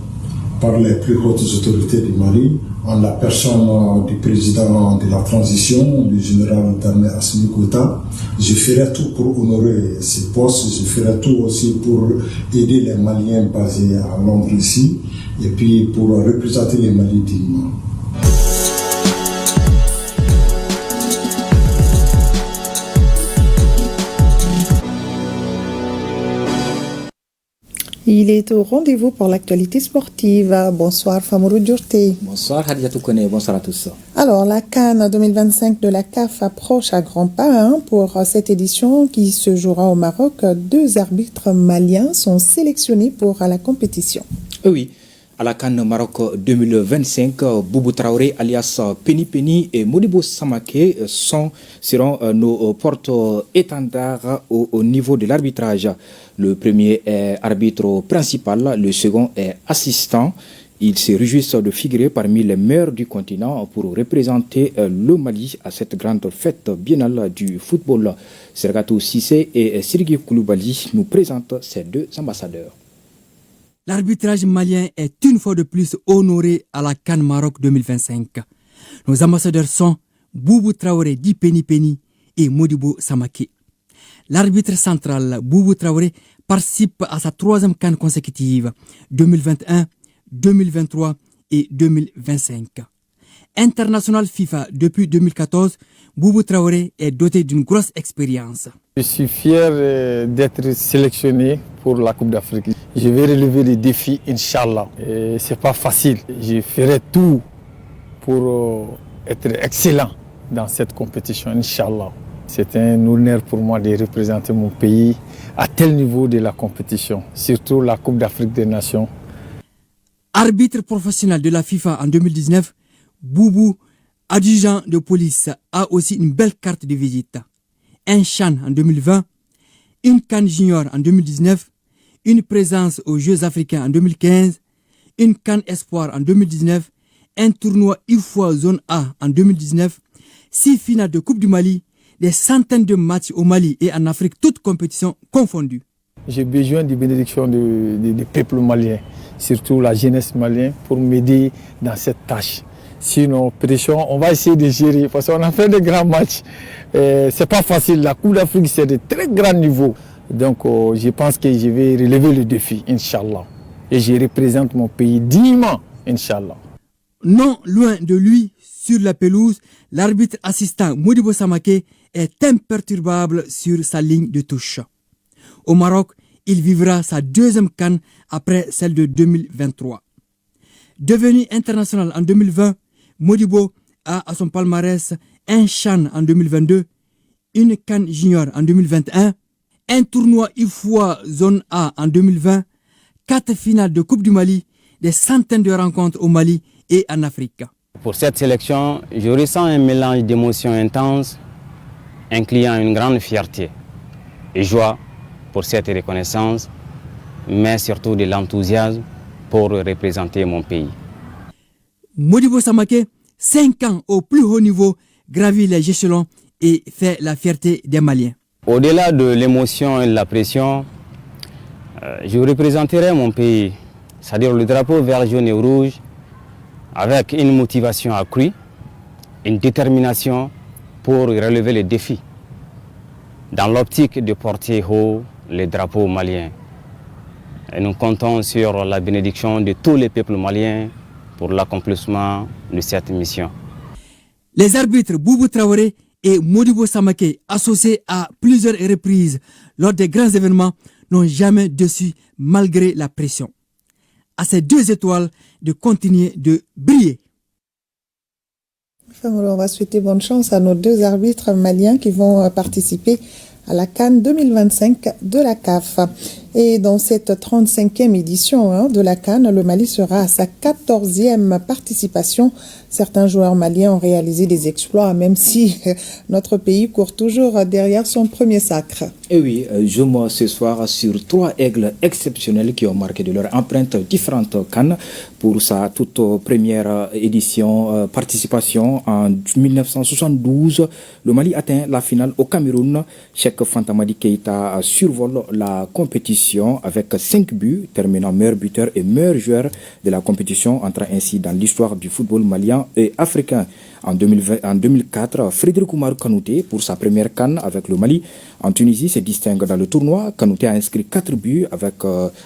Speaker 22: par les plus hautes autorités du Mali en la personne du président de la transition, du général d'armée Assimi Goïta. Je ferai tout pour honorer ces postes, je ferai tout aussi pour aider les Maliens basés à Londres ici, et puis pour représenter les Maliens dignement.
Speaker 1: Il est au rendez-vous pour l'actualité sportive. Bonsoir Famourou Djourté.
Speaker 2: Bonsoir Hadiatou Kone, bonsoir à tous.
Speaker 1: Alors la CAN 2025 de la CAF approche à grands pas pour cette édition qui se jouera au Maroc. 2 arbitres maliens sont sélectionnés pour la compétition.
Speaker 2: Oui. À la CAN Maroc 2025, Boubou Traoré alias Penny Penny et Modibo Samake seront nos porte-étendards au niveau de l'arbitrage. Le premier est arbitre principal, le second est assistant. Ils se réjouissent de figurer parmi les meilleurs du continent pour représenter le Mali à cette grande fête biennale du football. Sergatou Sissé et Sirgi Koulibaly nous présentent ces 2 ambassadeurs.
Speaker 15: L'arbitrage malien est une fois de plus honoré à la CAN Maroc 2025. Nos ambassadeurs sont Boubou Traoré dit Penny Penny et Modibo Samake. L'arbitre central Boubou Traoré participe à sa 3e CAN consécutive 2021, 2023 et 2025. International FIFA depuis 2014, Boubou Traoré est doté d'une grosse expérience.
Speaker 21: Je suis fier d'être sélectionné pour la Coupe d'Afrique. Je vais relever les défis, Inch'Allah. Ce n'est pas facile. Je ferai tout pour être excellent dans cette compétition, Inch'Allah. C'est un honneur pour moi de représenter mon pays à tel niveau de la compétition, surtout la Coupe d'Afrique des Nations.
Speaker 15: Arbitre professionnel de la FIFA en 2019, Boubou, adjudant de police, a aussi une belle carte de visite. Un CHAN en 2020, une CAN Junior en 2019, une présence aux Jeux africains en 2015, une CAN Espoir en 2019, un tournoi IFOA Zone A en 2019, 6 finales de Coupe du Mali, des centaines de matchs au Mali et en Afrique, toutes compétitions confondues.
Speaker 21: J'ai besoin de bénédiction du peuple malien, surtout la jeunesse malienne, pour m'aider dans cette tâche. Sinon, pression, on va essayer de gérer parce qu'on a fait de grands matchs. C'est pas facile. La Coupe d'Afrique, c'est de très grands niveaux. Donc, je pense que je vais relever le défi, Inch'Allah. Et je représente mon pays dignement, Inch'Allah.
Speaker 15: Non loin de lui, sur la pelouse, l'arbitre assistant Modibo Samake est imperturbable sur sa ligne de touche. Au Maroc, il vivra sa 2e CAN après celle de 2023. Devenu international en 2020, Modibo a à son palmarès un CHAN en 2022, une CAN Junior en 2021, un tournoi IFOA Zone A en 2020, 4 finales de Coupe du Mali, des centaines de rencontres au Mali et en Afrique.
Speaker 23: Pour cette sélection, je ressens un mélange d'émotions intenses, incluant une grande fierté et joie pour cette reconnaissance, mais surtout de l'enthousiasme pour représenter mon pays.
Speaker 15: Modibo Samake, 5 ans au plus haut niveau, gravit les échelons et fait la fierté des Maliens.
Speaker 23: Au-delà de l'émotion et de la pression, je représenterai mon pays, c'est-à-dire le drapeau vert, jaune et rouge, avec une motivation accrue, une détermination pour relever les défis, dans l'optique de porter haut les drapeaux maliens. Et nous comptons sur la bénédiction de tous les peuples maliens pour l'accomplissement de cette mission.
Speaker 15: Les arbitres Boubou Traoré et Modibo Samake, associés à plusieurs reprises lors des grands événements, n'ont jamais déçu malgré la pression. À ces 2 étoiles de continuer de briller.
Speaker 1: On va souhaiter bonne chance à nos 2 arbitres maliens qui vont participer à la CAN 2025 de la CAF. Et dans cette 35e édition de la CAN, le Mali sera à sa 14e participation. Certains joueurs maliens ont réalisé des exploits, même si notre pays court toujours derrière son premier sacre.
Speaker 2: Et oui, je me ce soir sur 3 aigles exceptionnels qui ont marqué de leur empreinte différentes CAN pour sa toute première édition, participation en 1972. Le Mali atteint la finale au Cameroun. Cheikh Fantamadi Keïta survole la compétition édition avec 5 buts, terminant meilleur buteur et meilleur joueur de la compétition, entrant ainsi dans l'histoire du football malien et africain. En 2004, Frédéric Oumar Kanouté, pour sa première CAN avec le Mali en Tunisie, se distingue dans le tournoi. Kanouté a inscrit 4 buts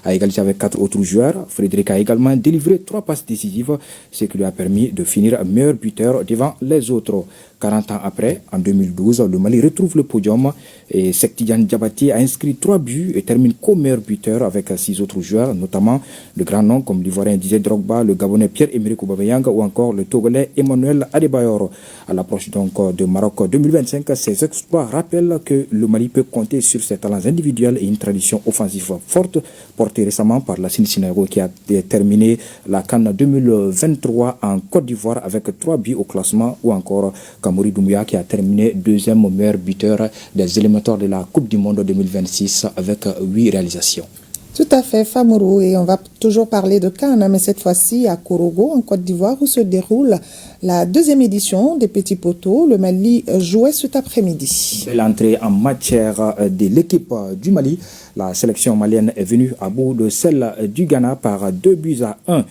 Speaker 2: à égalité avec 4 autres joueurs. Frédéric a également délivré 3 passes décisives, ce qui lui a permis de finir meilleur buteur devant les autres. 40 ans après, en 2012, le Mali retrouve le podium et Sektidiane Diabaté a inscrit 3 buts et termine comme meilleur buteur avec 6 autres joueurs, notamment de grands noms comme l'Ivoirien Didier Drogba, le Gabonais Pierre-Emerick Aubameyang ou encore le Togolais Emmanuel Adebayor. À l'approche donc de Maroc 2025, ces exploits rappellent que le Mali peut compter sur ses talents individuels et une tradition offensive forte, portée récemment par la Sinago qui a terminé la CAN 2023 en Côte d'Ivoire avec 3 buts au classement, ou encore Kamori Doumbouya qui a terminé deuxième meilleur buteur des éliminatoires de la Coupe du Monde 2026 avec 8 réalisations.
Speaker 1: Tout à fait, Famourou, et on va toujours parler de CAN, mais cette fois-ci à Korogo, en Côte d'Ivoire, où se déroule la 2e édition des Petits Poteaux. Le Mali jouait cet après-midi.
Speaker 2: L'entrée en matière de l'équipe du Mali, la sélection malienne est venue à bout de celle du Ghana par 2-1.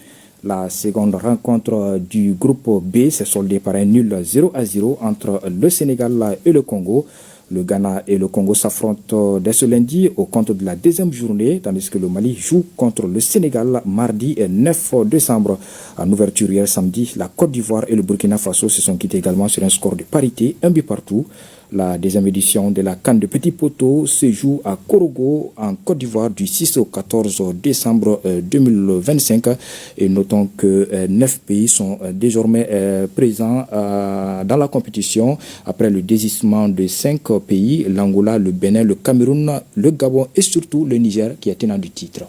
Speaker 2: La seconde rencontre du groupe B s'est soldée par un nul 0-0 entre le Sénégal et le Congo. Le Ghana et le Congo s'affrontent dès ce lundi au compte de la 2e journée, tandis que le Mali joue contre le Sénégal mardi 9 décembre. En ouverture hier samedi, la Côte d'Ivoire et le Burkina Faso se sont quittés également sur un score de parité, 1 but partout. La 2e édition de la CAN de Petits Poteaux se joue à Korogo, en Côte d'Ivoire, du 6 au 14 décembre 2025. Et notons que 9 pays sont désormais présents dans la compétition, après le désistement de 5 pays, l'Angola, le Bénin, le Cameroun, le Gabon et surtout le Niger, qui est tenant du titre.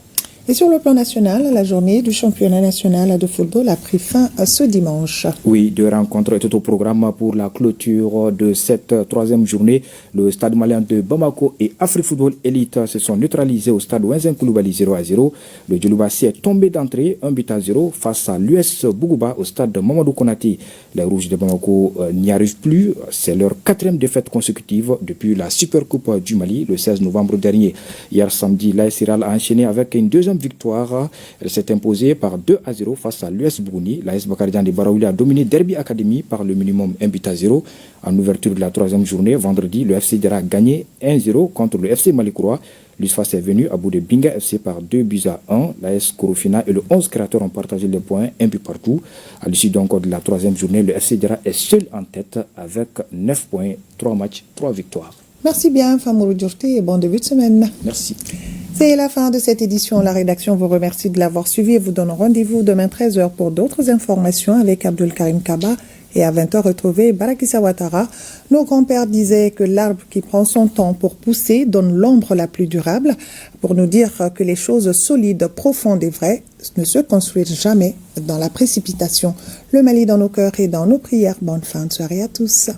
Speaker 1: Et sur le plan national, la journée du championnat national de football a pris fin ce dimanche.
Speaker 2: Oui, 2 rencontres étaient au programme pour la clôture de cette 3e journée. Le stade malien de Bamako et AfriFootball Elite se sont neutralisés au stade Wenzen Koulibaly 0-0. Le Djoloubassi est tombé d'entrée 1-0 face à l'US Bougouba au stade Mamadou Konaté. Les Rouges de Bamako n'y arrivent plus. C'est leur 4e défaite consécutive depuis la Supercoupe du Mali le 16 novembre dernier. Hier samedi, l'AS Iral a enchaîné avec une 2e victoire. Elle s'est imposée par 2-0 face à l'US Bougouni. L'AS Bakarijan de Baraouli a dominé Derby Academy par le minimum 1-0. En ouverture de la 3e journée, vendredi, le FC Dera a gagné 1-0 contre le FC Malikroa. L'USFAS est venu à bout de Binga FC par 2-1. L'AS Korofina et le 11 créateurs ont partagé les points, 1 but partout. À l'issue donc de la 3e journée, le FC Dera est seul en tête avec 9 points, 3 matchs, 3 victoires.
Speaker 1: Merci bien, Famourou Djourté, et bon début de semaine.
Speaker 2: Merci.
Speaker 1: C'est la fin de cette édition. La rédaction vous remercie de l'avoir suivi et vous donne rendez-vous demain 13h pour d'autres informations avec Abdul Karim Kaba. Et à 20h, retrouvez Barakissa Ouattara. Nos grands-pères disaient que l'arbre qui prend son temps pour pousser donne l'ombre la plus durable, pour nous dire que les choses solides, profondes et vraies ne se construisent jamais dans la précipitation. Le Mali dans nos cœurs et dans nos prières. Bonne fin de soirée à tous.